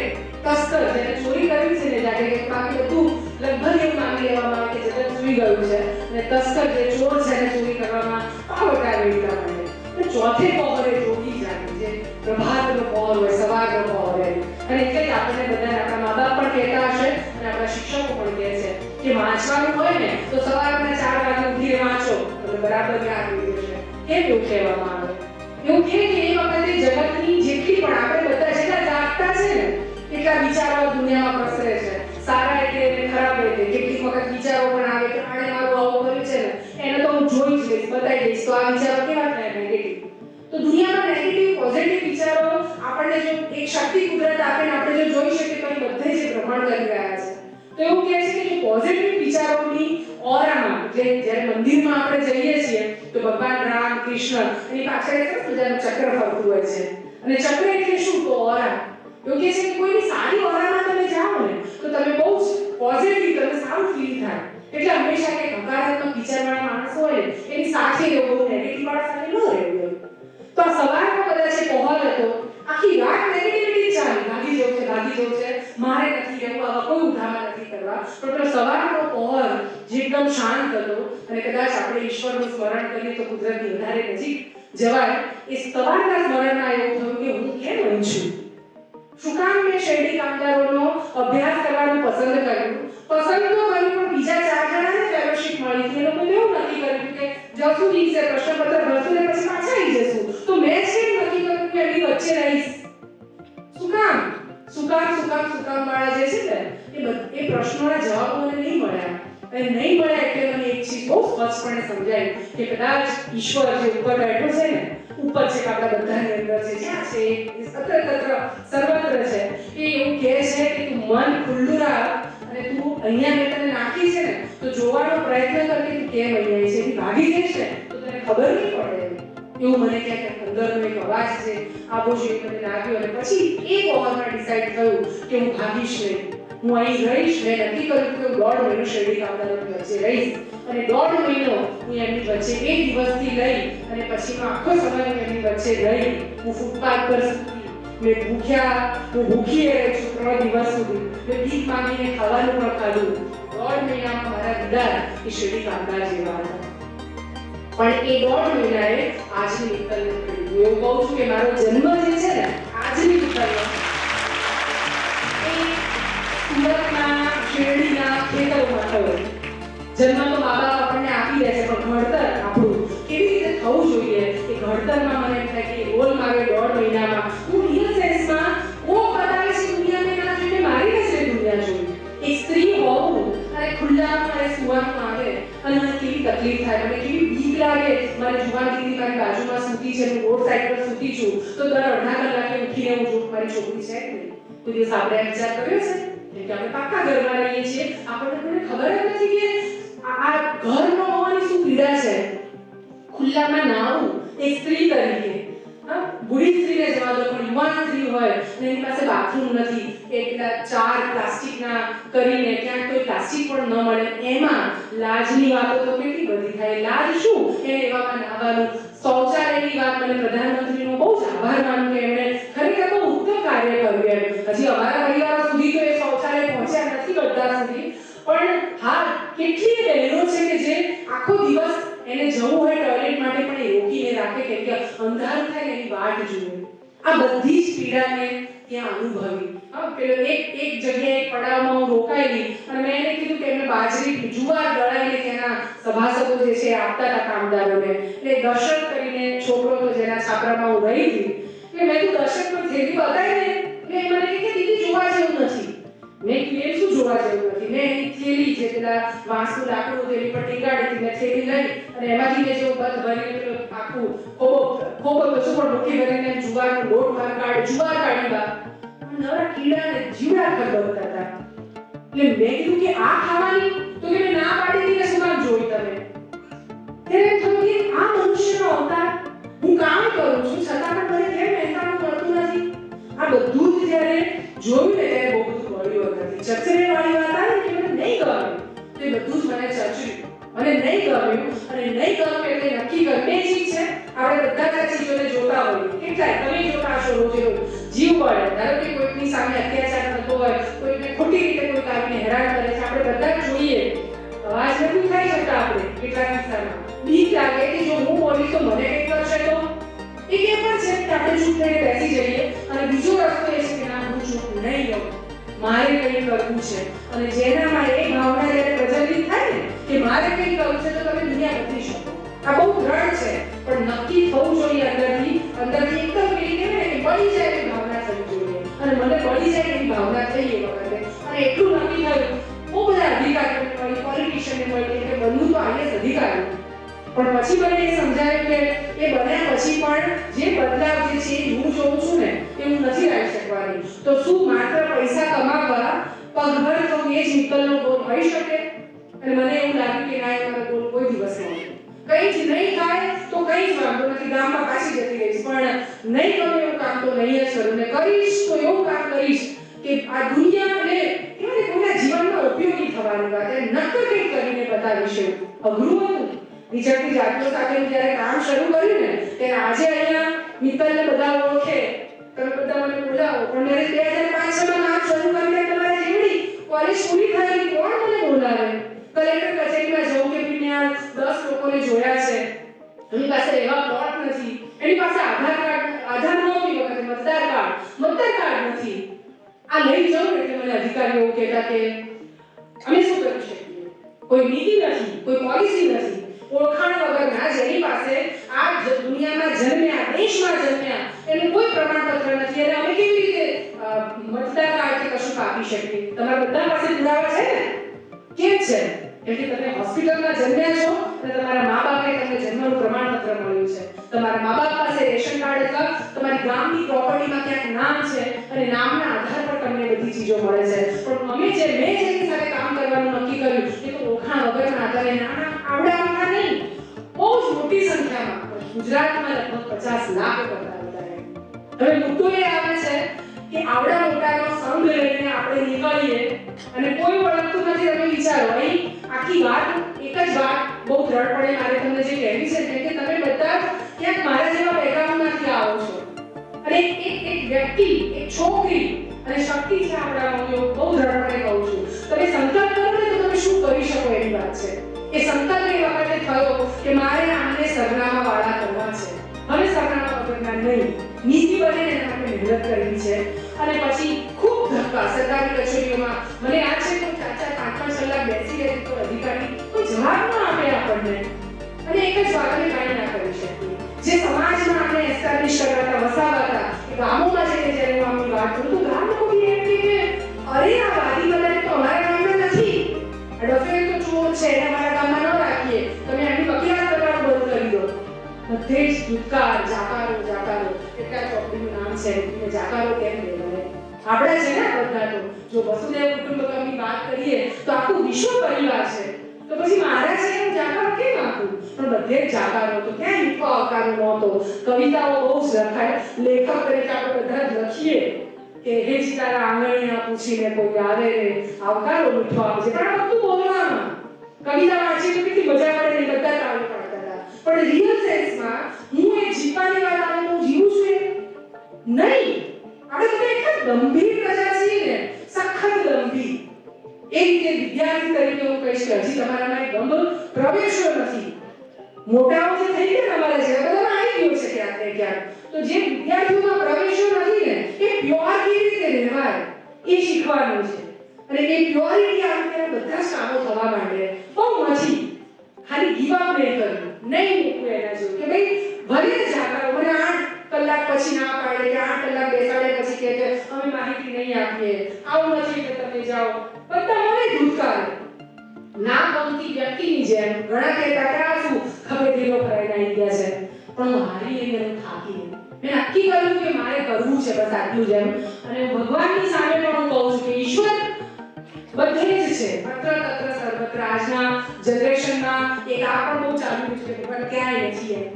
તસ્કર જેને ચોરી કરવી છે ને જાગે, કે બાકી બધું લગભગ એવું માની લેવામાં આવે કે જગત સુઈ ગયું છે અને તસ્કર જે ચોર છે એને ચોરી કરવામાં પાવટા વેઠતા હોય. અને ચોથે પહોરે ભોગી જાગે, જે પ્રભાતનો પહોર હોય, સવારનો પહોર હોય. અને એટલે જ આપણે બધાને આપણા મા બાપ પણ કહેતા હશે અને આપણા શિક્ષકો પણ કહે છે કે વાંચવાનું હોય ને તો સવારના 4 વાગે ઉઠીને વાંચો એટલે બરાબર યાદ રહી જશે. કેમ એવું કહેવામાં આવે? એવું કે એ વખતે જગતની જેટલી પણ આપણે બધા જેટલા જાગતા છે ને એટલા વિચારો દુનિયામાં પ્રસરે છે. સારા એટલે ખરાબ એટલે કેટલીક વખત વિચારો પણ આવે કે આણે મારું આવું કર્યું છે ને એને તો હું જોઈ જ લઈશ, બતાવી દઈશ, તો આ વિચારો કેવા થાય નેગેટિવ. તો દુનિયામાં નેગેટિવ પોઝિટિવ વિચારો આપણને જો એક શક્તિ કુદરત આપે ને આપણે જો જોઈ શકીએ તો એ બધે જ ભ્રમણ કરી રહ્યા છે. તો એવું કહે છે કે પોઝિટિવ વિચારોની ઓરામાં જ્યારે મંદિરમાં આપણે જઈએ છીએ તો ભગવાન રામ કૃષ્ણ એની પાછળ એક સરસ મજાનું ચક્ર ફરતું હોય છે. અને ચક્ર એટલે શું? તો ઓરા. એવું કહે છે કે કોઈની સારી ઓરામાં તમે જાઓ ને તો તમે બહુ જ પોઝિટિવ, તમને સારું ફીલ થાય. એટલે હંમેશા કે હકારાત્મક વિચારવાળા માણસ હોય એની સાથે રહેવું, નેગેટિવ વાળા સાથે ન રહેવું. તો આ સવારનો કદાચ એક પહોર હતો, આખી રાત નેગેટિવિટી ચાલી, ભાગી જવું છે, મારે નથી રહેવું, આવા કોઈ ઉધામાં નથી કરવા. પણ સવારનો પહોર જે એકદમ શાંત હતો અને કદાચ આપણે ઈશ્વરનું સ્મરણ કરીએ તો કુદરતની વધારે નજીક જવાય. એ સવારના સ્મરણમાં એવું થયું કે હું કેમ અહીં છું? શું કામ મેં શેરડી કામદારોનો અભ્યાસ કરવાનું પસંદ કર્યું? પસંદ તો કર્યું પણ બીજા 4 જણાને ફેલોશિપ મળી હતી. એ લોકોએ એવું નક્કી કર્યું કે જશું દિવસે પ્રશ્નપત્ર ભરશું ને પછી પાછા આવી જશું. તો મેં જ કેમ નક્કી કર્યું કે એની વચ્ચે રહીશ? શું કામ વાળા જે છે ને એ પ્રશ્નોના જવાબ મને નહીં મળ્યા. અને નહીં મળ્યા એટલે મને એક ચીજ બહુ સ્પષ્ટપણે સમજાય કે કદાચ ઈશ્વર જે ઉપર બેઠો છે ને, ઉપર છે આપણા બધાની અંદર છે, જ્યાં છે સર્વત્ર છે, એ એવું કહે છે કે તું મન ખુલ્લું રાખ અને તું અહીંયા મેં તને નાખી છે ને તો જોવાનો પ્રયત્ન કર કે તું કેમ અહીંયા છે. ભાગી જઈશ ને તો તને ખબર નહીં પડે. એવું મને ક્યાંક અંદરનો એક અવાજ છે આવો જે મને લાગ્યો. અને પછી એ પહોરમાં ડિસાઈડ થયું કે હું ભાગીશ નહીં, હું અહીં રહીશ. મેં નક્કી કર્યું કે હું 1.5 મહિનો શેરડી કામદારોની વચ્ચે રહીશ અને 1.5 મહિનો હું એમની વચ્ચે 1 દિવસથી લઈ અને પછીનો આખો સમય હું એમની વચ્ચે રહી. હું ફૂટપાથ પર મેં ભૂખી રહી છું 3 દિવસ સુધી. મેં ભીખ માંગીને ખાવાનું પણ ખાધું. 1.5 મહિનામાં મારા દીદાર એ શેરડી કામદાર જેવા હતા. પણ એ 1.5 મહિનાએ આજની વિકલ્પ કર્યું. એવું કહું છું કે મારો જન્મ જે છે ને આજની વિકલ્પ એ સુરતના શેરડીના ખેતરોમાં થયો. જન્મ તો મા બાપ આપણને આપી દે છે પણ ઘડતર આપણું કેવી રીતે થવું જોઈએ એ ઘડતરમાં મને એમ થાય કે રોલ મારે 1.5 મહિનામાં હું રિયલ સેન્સમાં કોક બતાવે છે દુનિયાને ના જોઈને મારી નથી દુનિયા જોઈ. એક સ્ત્રી હોવું અને ખુલ્લામાં મારે સુવાનું આવે અને મને કેવી તકલીફ થાય, મને કેવી બીક લાગે. મારી જુવાન દીદી મારી બાજુમાં સૂતી છે, હું રોડ સાઈડ પર સૂતી છું તો દર અડધા કલાકે ઉઠીને હું જોઉં મારી છોકરી છે કે નહીં. કોઈ દિવસ આપણે વિચાર કર્યો છે? કે આપણે પાક્કા ઘરમાં રહીએ છીએ, આપણને કોઈને ખબર જ નથી કે આ ઘર ન હોવાની શું પીડા છે. ખુલ્લામાં નાવું એક સ્ત્રી તરીકે, બુઢી સ્ત્રીને જવા દો, પણ યુવાન સ્ત્રી હોય અને એની પાસે બાથરૂમ નથી, એટલા 4 પ્લાસ્ટિકના કરીને ક્યાંક કોઈ પ્લાસ્ટિક પણ ન મળે, એમાં લાજની વાતો તો કેટલી બધી થાય. લાજ શું, એને એવામાં નાવાનું. શૌચાલયની વાત મને પ્રધાનમંત્રીનો બહુ જ આભાર માનું કે એમણે ખરેખર બહુ ઉત્તમ કાર્ય કર્યું એમ. હજી અમારા પરિવારો સુધી તો એ શૌચાલય પહોંચ્યા નથી બધા સુધી, પણ હા કેટલી બહેનો છે કે જે આખો દિવસ એને જવું હોય ટોયલેટ માટે પણ એ રોકીને રાખે કેમ કે અંધારું થાય ને એની વાટ જુએ. આ બધી જ પીડાને ત્યાં અનુભવી. પેલો એક જગ્યાએ એક પડાવમાં હું રોકાયેલી અને મેં એને કીધું કે એમને બાજરી જુવાર દળાઈને તેના સભાસદો જે છે આપતા હતા કામદારોને, એટલે દર્શક કરીને છોકરો તો જેના છાપરામાં હું રહી હતી, એટલે મેં તું દર્શકમાં થેલી બતાવીને એટલે મને કહે કે દીદી જોવા જેવું નથી. મેં કીધું શું જોવા જેવું નથી? મેં એની થેલી જે પેલા વાંસનું લાકડું તેની પર ટીંગાડી મેં થેલી લઈ અને એમાંથી મેં જેવું બધ ભરીને પેલું આખું ખોબો કશું પણ મુઠ્ઠી ભરીને જુવારનો લોટ બહાર જુવાર કાઢી બહાર નવા કીડા ને જીવડા ખરબડતા હતા. એટલે મેં કીધું કે આ ખાવાની, તો કે મેં ના પાડી દીધી શું કામ જોઈ તમે? ત્યારે થયું કે આ મનુષ્યનો અવતાર, હું કામ કરું છું છતાં પણ મને કેમ મહેનતાણું મળતું નથી? આ બધું જ જ્યારે જોયું ને ત્યારે બહુ બધું મળ્યું હતી. ચચરે વાળી વાત આવે કે મને નહીં ગમ્યું, તો એ બધું જ મને ચચર્યું, મને નહીં ગમ્યું. અને નહીં ગમ્યું એટલે નક્કી કર બે ચીજ છે, આપણે બધા જ ચીજોને જોતા હોઈએ. કેટલાય તમે જોતા હશો રોજે રોજ જીવ બળે. ધારો કે કોઈકની સામે અત્યાચાર થતો હોય, કોઈને ખોટી રીતે કોઈ આવીને હેરાન કરે છે, આપણે બધા જ જોઈએ. અવાજ નથી થઈ શકતા આપણે કેટલાક કિસ્સામાં. બીક લાગે કે જો હું બોલીશ તો મને કંઈક કરશે તો. એક એ પણ છે કે આપણે ચૂપ થઈને બેસી જઈએ અને બીજો રસ્તો એ છે કે ના હું ચૂપ નહીં રહું, મારે કંઈ કરવું છે. અને જેનામાં એ ભાવના જ્યારે પ્રજ્વલિત થાય ને કે મારે કંઈ કરવું છે તો તમે દુનિયા બદલી શકો. આ બહુ દ્રઢ છે, પણ નક્કી થવું જોઈએ અંદરથી એકદમ પેલી કહેવાય ને બળી જાય એવી ભાવના થવી જોઈએ. અને મને બળી જાય એવી ભાવના થઈ એ વખતે. અને એટલું નક્કી થયું, બહુ બધા અધિકારીઓને મળી, પોલિટિશિયનને મળી, એટલે બનવું તો આઈએસ અધિકારી. પણ પછી મને એ સમજાયું કે એ બન્યા પછી પણ જે બદલાવ જે છે હું જોઉં છું ને એ હું નથી લાવી શકવાની. તો શું માત્ર પૈસા કમાવા પગભર થવું એ જ નિકલનો ગોલ હોઈ શકે? અને મને એવું લાગ્યું કે ના, એ મારો ગોલ કોઈ દિવસ નહોતો. કંઈ જ નહીં થાય તો કંઈ જ વાંધો નથી, ગામમાં પાછી જતી રહીશ, પણ નહીં ગમે એવું કામ તો નહીં જ કરું. ને કરીશ તો એવું કામ કરીશ કે આ દુનિયાને કહેવાય કોઈના જીવનમાં ઉપયોગી થવાની વાત, એ નક્કર કંઈક કરીને બતાવીશ. અઘરું હતું. બીજાની જાતિઓ સાથે જ્યારે કામ શરૂ કર્યું ને ત્યારે આજે અહીંયા મિત્તલને બધા ઓળખે, તમે બધા મને બોલાવો, પણ મેં 2005 માં કામ શરૂ કરીને તમારે જેવડી કોલેજ પૂરી થયેલી કોણ મને બોલાવે? કલેક્ટર કચેરીમાં જવું કે ત્યાં 10 લોકોને જોયા છે, એની પાસે એવા પ્લોટ નથી, એની પાસે આધાર નહોતી વખતે મતદાર કાર્ડ નથી. આ લઈ જાઉં એટલે મને અધિકારીઓ કહેતા કે અમે શું કરી શકીએ? કોઈ નીતિ નથી, કોઈ પોલિસી નથી, ઓળખાણ વગરના જેની પાસે આ દુનિયામાં જન્મ્યા, દેશમાં જન્મ્યા, એનું કોઈ પ્રમાણપત્ર નથી, અને અમે કેવી રીતે મતદાર કાર્ડથી કશું આપી શકીએ? તમારા બધા પાસે પુરાવા છે ને? કેમ છે? એટલે તમે હોસ્પિટલમાં જન્મ્યા છો અને તમારા મા-બાપે તમને જન્મનું પ્રમાણપત્ર મળ્યું છે. તમારા મા-બાપ પાસે રેશન કાર્ડ અથવા તમારી ગામની પ્રોપર્ટીમાં ક્યાંક નામ છે અને નામના આધાર પર તમને બધી ચીજો મળે છે. પણ મેં જેની સાથે કામ કરવાનું નક્કી કર્યું એ તો ઓળખાણ વગરના આધારે નાના આવડા મોટા નહીં, બહુ જ મોટી સંખ્યામાં, ગુજરાતમાં લગભગ 50 લાખ કરતા વધારે. હવે મુદ્દો એ આવે છે કે આવડા મોટાનો સંગ લઈને આપણે નીકળીએ અને કોઈ ઓળખતું નથી. તમે વિચારો, અહીં આખી વાત એક જ વાત બહુ દ્રઢપણે મારે તમને જે કહેવી છે કે તમે બધા ક્યાંક મારા જેવા બેકગ્રાઉન્ડમાંથી આવો છો અને એક વ્યક્તિ, એક છોકરી અને શક્તિ છે આપણામાં, હું બહુ દ્રઢપણે કહું છું. તમે સંકલ્પ કરો ને તો તમે શું કરી શકો એવી વાત છે. એ સંકલ્પ એ વખતે થયો કે મારે આને સરનામા વાળા કરવા છે. હવે સરનામા વગરના નહીં, નીતિ બને એના માટે મહેનત કરવી છે. અને પછી ખૂબ ધક્કા સરકારી કચેરીઓમાં, મને યાદ છે કે 4-5 કલાક બેસી રહી તો અધિકારી કોઈ જવાબ ન આપે આપણને, અને એક જ વાતને કાંઈ ના કરી શકીએ. જે સમાજમાં આપણે એસ્ટાબ્લિશ કરવાતા, વસાવાતા, ગામોમાં જઈને જ્યારે હું આમની વાત કરું તો ગામ લોકો બી એમ કે અરે આ વાદી બધાને તો અમારા ગામમાં નથી, આ ડફેર તો ચોર છે એને અમારા ગામમાં ન રાખીએ, તમે આની વકીલાત કરવાનું બંધ કરી દો. બધે જ દુત્કાર, જાકારો, એટલા ચોપડીનું નામ છે, જાકારો કેમ લેવાય? આપણા છે ને બધા તો જો વસુદેવ કુટુંબકમની વાત કરીએ તો આખું વિશ્વ પરિવાર છે તો પછી મારા છે એનું જાકાર કેમ આપું પણ બધે જ જાકારો તો ક્યાં મીઠો આવકારો નહોતો કવિતાઓ બહુ જ લખાય લેખક તરીકે આપણે બધા જ લખીએ કે હે તારા આંગણિયા પૂછીને કોઈ આવે રે આવકારો મીઠો આવશે પણ આ બધું બોલવાનું કવિતા વાંચી તો કેટલી મજા પડે ને બધા તાળી પાડતા હતા પણ રિયલ સેન્સમાં હું એ જીવવાની વાત આવે તો જીવું છું નહીં આપણે તો એક ગંભીર પ્રજા છીએ ને સખત ગંભીર એ રીતે વિદ્યાર્થી તરીકે હું કહીશ કે હજી તમારામાં એક ગંભીર પ્રવેશો નથી મોટાઓ જે થઈ ગયા અમારા છે બધામાં આવી ગયો છે ક્યાંક ને ક્યાંક તો જે વિદ્યાર્થીઓમાં પ્રવેશો નથી ને એ પ્યોર કેવી રીતે રહેવાય એ શીખવાનું છે અને એ પ્યોરિટી આપણે બધા જ કામો થવા માંડે બહુ નથી ખાલી ગીવ અપ નહીં કરવું નહીં મૂકવું એના જેવું કે ભાઈ ભલે જાગરો મને 8 કલાક પછી ના પાડે કે 8 કલાક બેસાડે પછી કે અમે માહિતી નહીં આપીએ આવું નથી કે તમે જાઓ બધા મને ધૂતકારે ના ગમતી વ્યક્તિની જેમ ઘણા કહેતા કે આ શું ખબર દેલો ફરાઈને આવી ગયા છે પણ હું હારી એને થાકી મેં નક્કી કર્યું કે મારે કરવું છે બસ આટલું જ એમ અને ભગવાનની સામે પણ હું કહું છું કે ઈશ્વર બધે જ છે અત્ર તત્ર સર્વત્ર આજના જનરેશનમાં એક આ પણ બહુ ચાલુ છે કે પણ ક્યાંય નથી એમ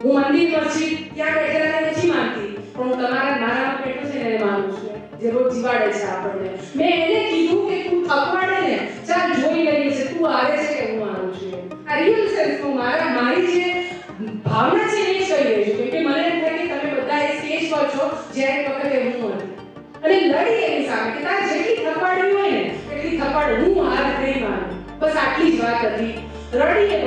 હું મંદિર મસ્જિદ ત્યાં બેઠેલા નથી માનતી પણ હું તમારા મારામાં બેઠો છે ને એને માનું છું જે રોજ જીવાડે છે આપણને મેં એને કીધું કે તું થકવાડે ને ચાલ જોઈ લઈએ છે તું આવે છે કે હું માનું છું આ રિયલ સેન્સમાં મારી જે ભાવના છે એ કહી રહી છું કે મને એમ થાય કે તમે બધા એ સ્ટેજ પર છો જ્યારે વખતે હું હતી અને લડી એની સામે કે તારે જેટલી થકવાડી હોય ને એટલી થકવાડ હું હાર નહીં માનું બસ આટલી જ વાત હતી રડીએ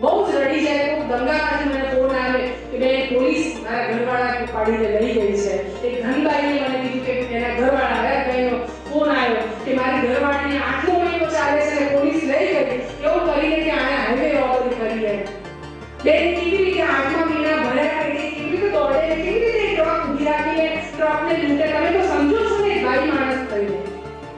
બહુ જ રડી જાય તો દંગામાંથી મને ફોન આવે કે બે પોલીસ મારા ઘરવાળા પાડીને લઈ ગઈ છે એક ધનબાઈએ મને કીધું કે એના ઘરવાળા આવ્યા ભાઈનો ફોન આવ્યો કે મારી ઘરવાળીને 8મો મહિનો ચાલે છે અને પોલીસ લઈ ગઈ એવું કરીને કે આને હાઈવે રોબરી કરી લે બેન કેવી રીતે 8મા મહિના ભર્યા કે કેવી રીતે દોડે કેવી રીતે ટ્રક ઊભી રાખીને ટ્રકને લૂંટે તમે તો સમજો છો ને ભાઈ માણસ થઈને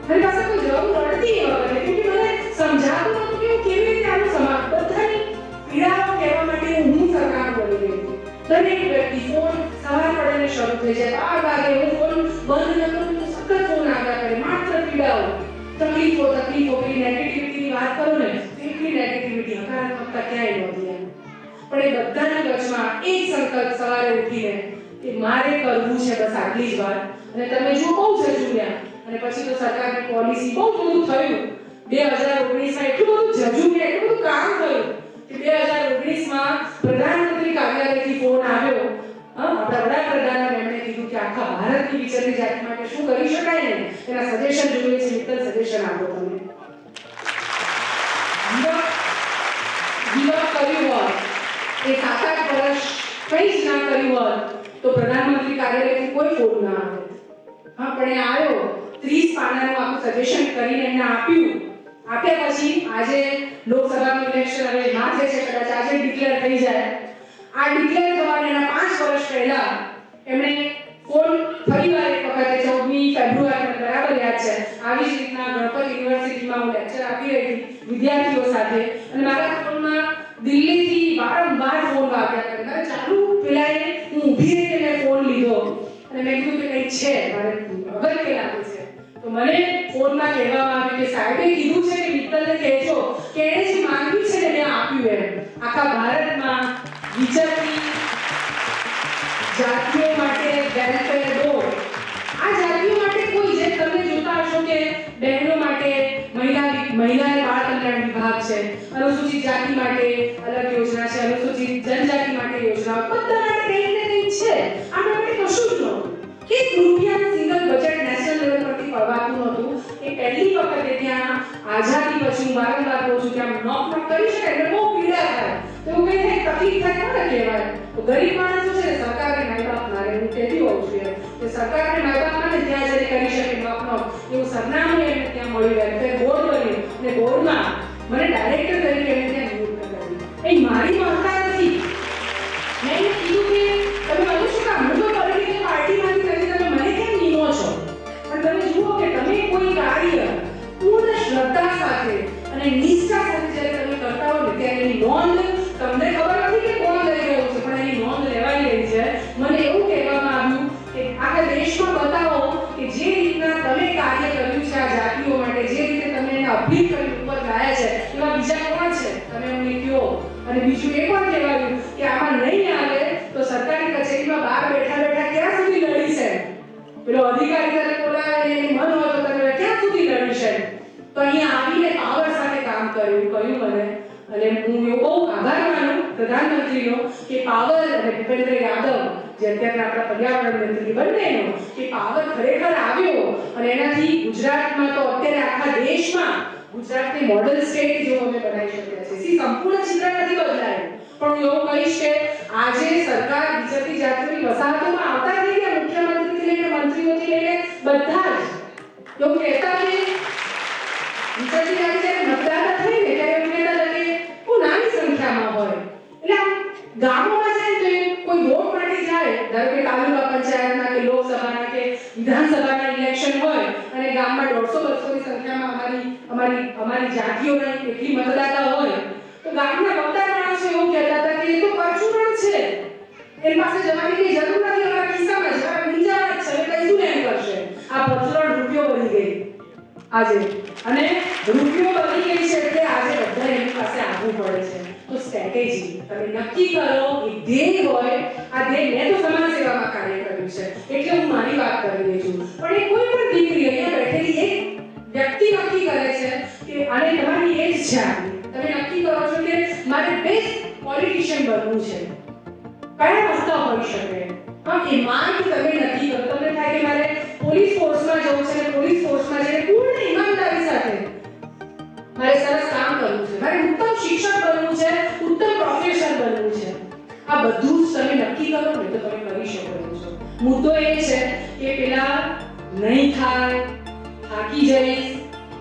મારી પાસે કોઈ જવાબ રડતી વગર કે મને સમજાતું નહોતું કે હું કેવી રીતે આનું સમાપ્ત બધાની પીડાઓ કહેવા માટે હું સરકાર બની ગઈ દરેક વ્યક્તિ ફોન સવાર પડે શરૂ થઈ જાય 12 વાગે હું ફોન બંધ ન કરું તો સતત ફોન આવ્યા કરે માત્ર પીડાઓ તકલીફો પેલી નેગેટિવિટીની વાત કરો ને એટલી નેગેટિવિટી હકારાત્મકતા ક્યાંય નહોતી એમ પણ એ બધાની વચમાં એક સંકલ્પ સવારે ઉઠીને કે મારે કરવું છે બસ આટલી જ વાત અને તમે જો બહુ જજુમ્યા અને પછી તો સરકારની પોલિસી બહુ બધું થયું 2019માં એટલું બધું જજુમ્યા એટલું બધું કામ થયું કે 2019માં પ્રધાનમંત્રી કાર્યાલયથી ફોન આવ્યો આપણા વડાપ્રધાને એમણે કીધું કે આખા ભારતની વિચરતી જાતિ માટે શું કરી શકાય ને એના સજેશન જોઈએ છે મિત્ર સજેશન આપો તમે ગીવ કર્યું હોત એ 7-8 વર્ષ કંઈ જ ના કર્યું હોત તો પ્રધાનમંત્રી કાર્યાલયથી કોઈ ફોન ના આવે પણ એ આવ્યો 30 પાનાનું આખું સજેશન કરીને એમને આપ્યા પછી આજે લોકસભાનું ઇલેક્શન હવે માથે છે કદાચ આજે ડિક્લેર થઈ જાય આ ડિક્લેર થવાના 5 વર્ષ પહેલા એમણે ફોન ફરીવાર એક વખતે 14મી ફેબ્રુઆરીમાં બરાબર યાદ છે આવી જ રીતના ગણપત યુનિવર્સિટીમાં હું લેક્ચર આપી રહી હતી વિદ્યાર્થીઓ સાથે અને મારા ફોનમાં દિલ્હીથી વારંવાર ફોન આવ્યા કરે મારે ચાલુ પેલા હું ઊભી રહીને મેં ફોન લીધો અને મેં કીધું કે કંઈક છે મારે અગર કે લાગે છે તો મને ફોનમાં કહેવામાં આવ્યું કે સાહેબે કીધું છે કે મિત્તલને કહેજો કે એણે જે માંગ્યું છે ને મેં આપ્યું એમ આખા ભારતમાં વિચરતી જાતિઓ માટે વેલફેર બોર્ડ આ જાતિઓ માટે કોઈ જે તમને જોતા હશો કે બહેનો માટે મહિલા અને બાળ કલ્યાણ વિભાગ છે અનુસૂચિત જાતિ માટે અલગ યોજના છે અનુસૂચિત જનજાતિ માટે યોજના બધા માટે કંઈક ને કંઈક છે આ માટે કશું જ નહોતું એક રૂપિયાનું સિંગલ બજેટ નેશનલ લેવલ પરથી પડવાતું નહોતું એ પહેલી વખતે ત્યાં આઝાદી પછી હું વારંવાર કહું છું કે આમ નોક કરી શકાય એટલે બહુ પીડા થાય તો એવું કંઈ થાય તકલીફ થાય કોને કહેવાય તો ગરીબ માણસો છે સરકારને માય બાપ મારે હું કહેતી હોઉં છું કે સરકારને માય બાપ માને ત્યાં જઈને કરી શકે નોક એવું સરનામું એમને ત્યાં મળ્યું વેલફેર બોર્ડ બન્યું અને બોર્ડમાં મને ડાયરેક્ટર તરીકે એમને ત્યાં નિયુક્ત કરી એ મારી મહત્તા નથી મેં એને કીધું કે તમે કહો છો કે હું તો પોલિટિકલ પાર્ટીમાંથી નથી તમે મને કેમ નિમો છો પણ તમે જુઓ કે તમે કોઈ કાર્ય પૂર્ણ શ્રદ્ધા સાથે અને નિષ્ઠા સાથે જ્યારે તમે કરતા હો ને ત્યારે એની નોંધ તમને ખબર નથી કે કોણ લઈ રહ્યું છે પણ એની નોંધ લેવાઈ રહી છે મને એવું કહેવામાં આવ્યું કે આખા દેશમાં બતાવો કે જે અને બીજું એ પણ કહેવાયું કે આમાં નહીં આવે તો સરકારી કચેરીમાં બહાર બેઠા બેઠા ક્યાં સુધી લડી છે, પેલો અધિકારી તને બોલાવે ને એની મન હોય તો તમે ક્યાં સુધી લડી છે. તો અહીંયા આવીને પાવર સાથે કામ કર્યું કહ્યું મને, અને હું એવો બહુ આભાર માનું પ્રધાનમંત્રીનો કે પાવર અને ભૂપેન્દ્ર યાદવ જે અત્યારના આપણા પર્યાવરણ મંત્રી બંનેનો કે પાવર ખરેખર આવ્યો અને એનાથી ગુજરાતમાં તો અત્યારે આખા દેશમાં ગુજરાતને મોડલ સ્ટેટ જેવો અમે બનાવી શક્યા છે. સંપૂર્ણ ચિત્ર નથી બદલાયું, પણ હું એવું કહીશ કે આજે સરકાર વિચરતી જાતિની વસાહતોમાં આવતા થઈ ગયા, મુખ્યમંત્રીથી લઈને મંત્રીઓથી લઈને બધા જ એવું કહેતા કે વિચરતી જાતિ જ્યારે મતદાતા થઈ ને ત્યારે એવું કહેતા હતા કે બહુ નાની સંખ્યામાં હોય. એટલે આમ ગામોમાં જાય તો કોઈ વોટ માટે જાય, ધારો કે તાલુકા પંચાયતના કે લોકસભાના કે વિધાનસભાના ઇલેક્શન હોય અને ગામમાં 150-200ની સંખ્યામાં અમારી જાતિઓના એટલી મતદાતા હોય તો ગામના વક્તા માણસો એવું કહેતા હતા કે એ તો પરચુરણ છે, એની પાસે જવાની કઈ જરૂર નથી, અમારા ખિસ્સામાં જવા નીચાણ જ છે, કઈ શું એમ કરશે. આ પરચુરણ રૂપિયો બની ગઈ આજે, અને રૂપિયો બની ગઈ છે એટલે આજે બધા એની પાસે આવવું પડે છે. તો સ્ટ્રેટેજી તમે નક્કી કરો, એક ધ્યેય હોય. આ ધ્યેય મેં તો સમાજ સેવામાં કાર્ય કર્યું છે એટલે હું મારી વાત કરી રહી છું, પણ એ કોઈ પણ દીકરી અહીંયા બેઠેલી એક વ્યક્તિ નક્કી કરે છે કે આને તમારી એજ છે, તમે નક્કી કરો છો કે મારે બેસ્ટ પોલિટિશિયન બનવું છે, કયા રસ્તા હોઈ શકે. હા, એ માંગ તમે નક્કી કરો. તમને થાય કે મારે પોલીસ ફોર્સમાં જવું છે, પોલીસ ફોર્સમાં જઈને પૂર્ણ ઈમાનદારી સાથે મારે સરસ કામ કરવું છે, મારે ઉત્તમ શિક્ષક બનવું છે, ઉત્તમ પ્રોફેસર બનવું છે. આ બધું જ તમે નક્કી કરો ને તો તમે કરી શકો છો. મુદ્દો એ છે કે પેલા નહીં થાય, થાકી જઈશ,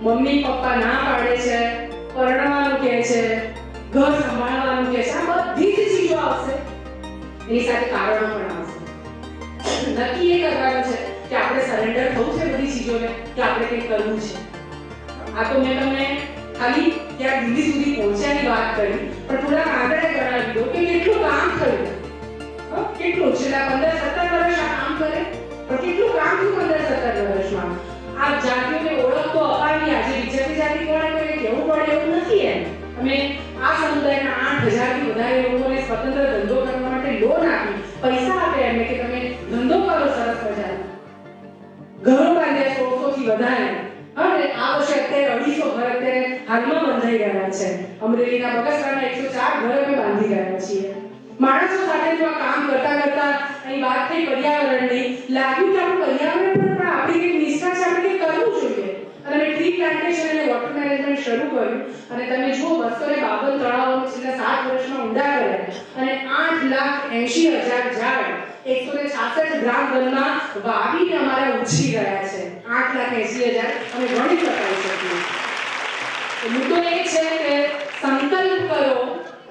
મમ્મી પપ્પા ના પાડે છે, પરણવાનું કહે છે, ઘર સંભાળવાનું કહે છે, આ બધી જ ચીજો આવશે, એની સાથે કારણો પણ આવશે. નક્કી એ કરવાનું છે કે આપણે સરેન્ડર થવું છે બધી ચીજોને, કે આપણે કંઈક કરવું છે. આ તો મેં તમને ખાલી ત્યાં દિલ્હી સુધી પહોંચ્યાની વાત કરી, પણ થોડા આંકડે જણાવી દો કે કેટલું કામ થયું. કેટલું છેલ્લા 15-17 વર્ષ આ કામ કરે, પણ કેટલું કામ થયું 15-17 વર્ષમાં. આ જાતિઓને ઓળખ તો અપાવી, આજે વિચરતી જાતિ કોણે કોઈને કહેવું પડે એવું નથી. એમ અમે આ સમુદાયના 8000 થી વધારે લોકોને સ્વતંત્ર ધંધો કરવા માટે લોન આપી, પૈસા આપ્યા એમને કે તમે ધંધો કરો સરસ મજાનો, ઘરો બાંધ્યા 100 થી વધારે. અને આ વર્ષે અત્યારે 250 ઘર અત્યારે હાલમાં બંધાઈ ગયા છે. અમરેલીના બગસરાના 104 ઘર અમે બાંધી ગયા છીએ. માણસો સાથે જો આ કામ કરતા કરતા અહીં વાત થઈ પર્યાવરણની, લાગ્યું કે આપણું પર્યાવરણ પણ આપણી એક નિષ્ઠા છે, આપણે કંઈક કરવું જોઈએ. અને મેં ટ્રી પ્લાન્ટેશન અને વોટર મેનેજમેન્ટ શરૂ કર્યું, અને તમે જુઓ 252 તળાવો છેલ્લા 7 વર્ષમાં ઊંડા કર્યા, અને 8,80,000 ઝાડ 166 ગ્રામ વનમાં વાવીને અમારા ઉછરી રહ્યા છે. 8,80,000 અમે ગણી શકાય શકીએ. મુદ્દો એ છે કે સંકલ્પ કરો,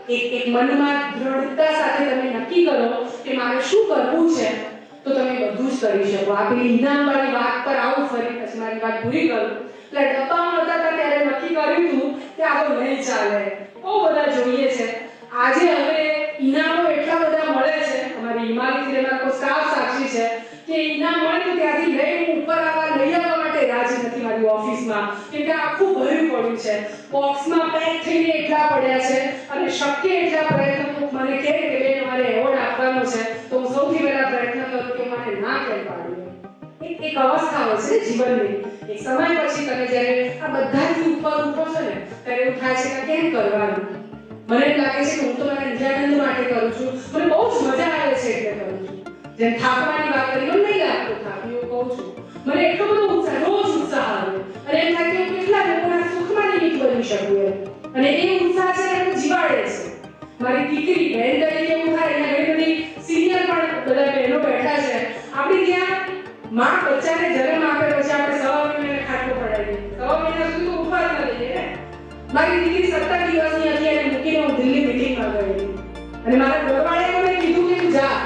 એક મનમાં દૃઢતા સાથે તમે નક્કી કરો કે મારે શું કરવું છે, તો તમે બધું જ કરી શકો. આ પેલી ઇનામવાળી વાત પર આવું ફરી પછી મારી વાત પૂરી કરું. એટલે ડબ્બામાં હતા ત્યારે નક્કી કર્યું હતું કે આ તો નહીં ચાલે, બહુ બધા જોઈએ છે. આજે હવે ઇનામો એટલા બધા મળે છે, અમારી હિમાલયથી અમારો સ્ટાફ સાક્ષી છે કે ઇનામ મળે તો ત્યાંથી લઈને ઉપર આવવા લઈ આવવા માટે રાજી નથી મારી ઓફિસમાં, કેમ કે આખું ભર્યું પડ્યું છે, બોક્સમાં પેક થઈને એટલા પડ્યા છે. અને શક્ય એટલા પ્રયત્નો મને કહે કે બેન અમારે એવોર્ડ આપવાનો છે, તો હું સૌથી પહેલા પ્રયત્ન કરું કે મને ના કેમ પાડવું. એક અવસ્થા હોય છે જીવનની, એક સમય પછી તમે જ્યારે આ બધાથી ઉપર ઉઠો છો ને ત્યારે એવું થાય છે કે કેમ કરવાનું. મને એમ લાગે છે કે હું તો મારા નિજાનંદ માટે કરું છું, મને બહુ જ મજા આવે છે એટલે કરું છું. જેમ થાકવાની વાત કરી, એવું નહીં લાગતું થાકી, એવું કહું છું. મને એટલો બધો ઉત્સાહ, રોજ ઉત્સાહ આવે, અને એમ થાય કે હું કેટલા લોકોના સુખમાં નિમિત્ત બની શકું એમ. અને એ ઉત્સાહ છે એને જીવાડે છે. મારી દીકરી બહેન તરીકે એવું થાય, અને ઘણી બધી સિનિયર પણ બધા બહેનો બેઠા છે. આપણે ત્યાં માં બચ્ચાને જન્મ આપે પછી આપણે 6 મહિને ખાટલો પડાવીએ, 6 મહિના સુધી તો ઉભા ન રહીએ ને. મારી દીકરી 17 દિવસની હતી અને મૂકીને હું દિલ્હી મીટિંગમાં ગઈ, અને મારા ઘરવાળાએ મને કીધું કે તું જા.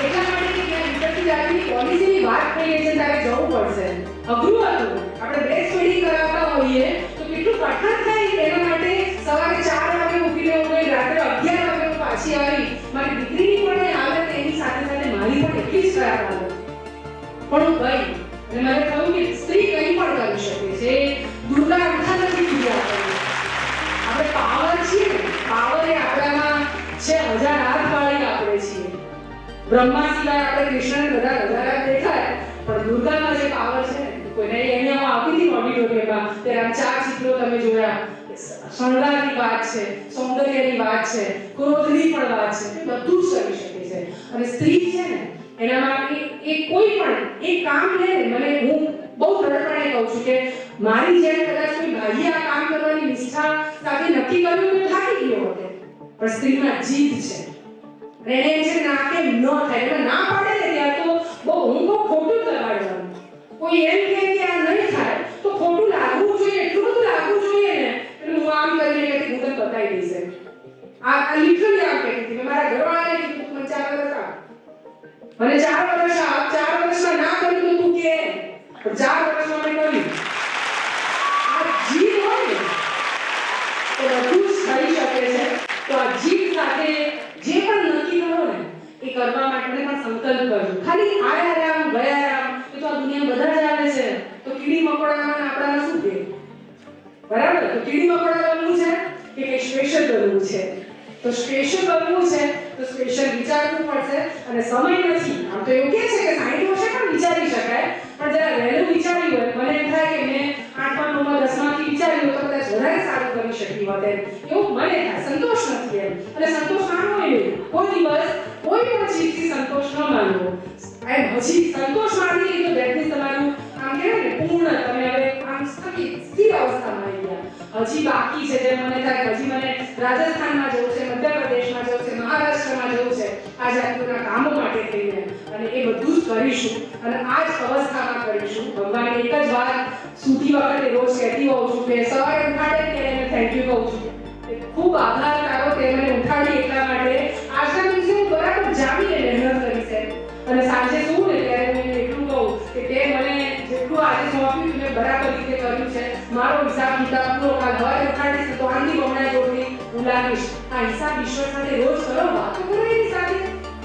એટલા માટે કે ત્યાં વિચરતી જાતિની પોલિસીની વાત થઈ છે, તારે જવું પડશે. અઘરું હતું. આપણે બ્રેસ્ટ ફીડિંગ કરાવતા હોઈએ તો કેટલું કઠણ થાય. એના માટે સવારે 4 વાગે ઉઠીને હું ગઈ, રાત્રે 11 વાગે હું પાછી આવી. મારી દીકરીની પણ હાલત એની સાથે સાથે મારી પણ એટલી જ ખરાબ હાલત, પણ હું ગઈ. અને મને થયું કે સ્ત્રી કંઈ પણ કરી શકે છે, દુર્ગા અંઠા નથી દીધી આપણને. આપણે બ્રહ્મા સિવાય આપણે કૃષ્ણને બધા વધારા દેખાય, પણ દુર્ગામાં જે પાવર છે કોઈને અહીંયા હું આવતી હતી ઓડિટોરિયમમાં ત્યારે આમ 4 ચિત્રો તમે જોયા. શણગારની વાત છે, સૌંદર્યની વાત છે, ક્રોધની પણ વાત છે, એ બધું જ કરી શકે છે. અને સ્ત્રી છે ને એનામાં એ કોઈ પણ એક કામ લે ને, મને હું બહુ સરળપણે કહું છું કે મારી જેમ કદાચ કોઈ ભાઈએ આ કામ કરવાની નિષ્ઠા સાથે નક્કી કર્યું તો થાકી ગયો હોતે, પણ સ્ત્રીમાં જીદ છે. એને એમ છે ના કે ન થાય, એટલે ના પાડે ને ત્યાં તો બહુ હું બહુ ખોટું જ લગાડવાનું. કોઈ એમ કહે કે આ નહીં થાય તો ખોટું લાગવું જોઈએ, એટલું બધું લાગવું જોઈએ ને એટલે હું આમ કરીને કે હું તને બતાવી દઈશ. આ લિટરલી આમ કહેતી હતી. મારા ઘરવાળાને કીધું મને 4 વર્ષ આપ, મને 4 વર્ષ આપ, 4 વર્ષમાં ના કર્યું તો તું કે, પણ 4 વર્ષમાં મેં કર્યું. આ જીદ હોય ને તો બધું જ થઈ શકે છે. તો આ જીદ સાથે જે પણ નક્કી કરો ને એ કરવા માટે પણ સંકલ્પ કરજો. ખાલી આયા રામ ગયા રામ એ તો આ દુનિયા બધા જ આવે છે, તો કીડી મકોડામાં આપણામાં શું કે બરાબર? તો કીડી મકોડા બનવું છે કે કંઈ સ્પેશિયલ બનવું છે? તો સ્પેશિયલ બનવું છે તો સ્પેશિયલ વિચારવું પડશે. અને સમય નથી, આમ તો એવું કહે છે કે 60 વર્ષે પણ વિચારી શકાય, પણ જરા વહેલું વિચાર્યું હોય, મને એમ થાય કે મેં 8મા 9મા 10માથી વિચાર્યું તો કદાચ વધારે સારું કરી શકી હોત એમ, એવું મને થાય. સંતોષ નથી એમ, અને સંતોષ માનવો નહીં. કોઈ દિવસ કોઈ પણ ચીજથી સંતોષ ન માનવો. એમ હજી સંતોષ માની લીધો દેટ મીન્સ તમારું આમ કહેવાય ને પૂર્ણ, તમે હવે આમ સ્થિર અવસ્થામાં આવી ગયા. હજી બાકી છે, જેમ મને થાય હજી મને રાજસ્થાનમાં જવું છે, મધ્યપ્રદેશમાં જવું છે, મહારાષ્ટ્રમાં જવું છે આ જાતના કામો માટે થઈને, અને એ બધું જ કરીશું અને આ જ અવસ્થામાં કરીશું. ભગવાન એક જ વાત સૂતી વખતે રોજ કહેતી હોઉં છું કે સવારે ઉઠાડે ત્યારે એને થેન્ક યુ કહું છું, ખૂબ આભાર તારો તે મને ઉઠાડી એટલા માટે. આજના દિવસે હું બરાબર જામીને મહેનત કરી છે, અને સાંજે શું ને ત્યારે હું એટલું કહું કે તે મને જેટલું આજે સોંપ્યું મેં બરાબર રીતે કર્યું છે. મારો હિસાબ કિતાબ પૂરો કાલ સવારે ઉઠાડીશ તો આંધી બમણા જોડની હું લાગીશ. આ હિસાબ ઈશ્વર સાથે રોજ કરો, વાતો કરો એની સાથે,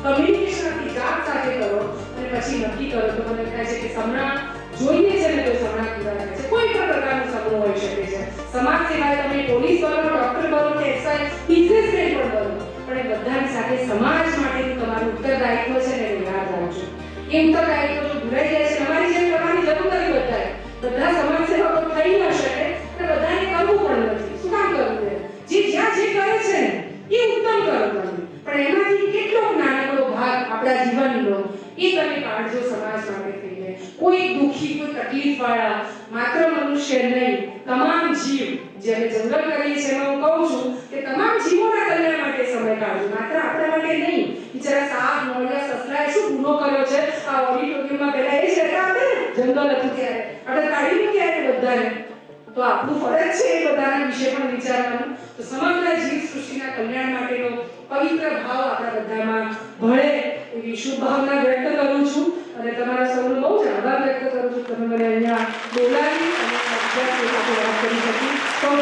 કમ્યુનિકેશન આપણી જાત સાથે કરો, અને પછી નક્કી કરો. તો મને થાય છે કે સમણા જોઈએ છે ને તો સમણા પૂરા થાય છે. કોઈ પણ પ્રકારનું સમૂહ હોઈ શકે છે. સમાજ સેવાય તમે પોલીસ બનો, ડોક્ટર બનો કે એક્સાઇઝ બિઝનેસમેન પણ બનો, પણ એ બધાની સાથે સમાજ માટેનું તમારું ઉત્તરદાયિત્વ છે ને એને યાદ રાખજો. એ ઉત્તરદાયિત્વ જો ભૂલાઈ જાય છે, અમારી જેમ કરવાની જરૂર નથી. બધા સમાજ સેવા થઈ ન શકે અને બધાને કરવું પણ નથી. શું કામ કરવું છે? જે જ્યાં જે કરે છે ને એ ઉત્તમ કરો તમે, પણ એમાંથી કેટલો નાનકડો ભાગ આપણા જીવનનો એ તમે કાઢજો સમાજ માટે થઈને. કોઈ દુઃખી, કોઈ તકલીફ વાળા માત્ર મનુષ્ય નહીં, તમામ જીવ જે અમે જંગલ કરીએ છીએ એમાં હું કહું છું કે તમામ જીવોના કલ્યાણ માટે સમય કાઢજો, માત્ર આપણા માટે નહીં. બિચારા સાપ, મોળિયા, સસલાએ શું ગુનો કર્યો છે? આ ઓડિટોરિયમમાં પહેલા એ જ રહેતા હતા ને, જંગલ હતું ત્યારે આપણે કાઢી મૂક્યા બધાને. તો આપણું ફરજ છે એ બધાના વિશે પણ વિચારવાનું. તો સમગ્ર જીવ સૃષ્ટિના કલ્યાણ માટેનો પવિત્ર ભાવ આપણા બધામાં ભળે એવી શુભ ભાવના વ્યક્ત કરું છું, અને તમારા સૌનો બહુ જ આભાર વ્યક્ત કરું છું. તમે મને અહીંયા બોલાવી અને વિદ્યાર્થીઓ સાથે વાત કરી શકી. સૌ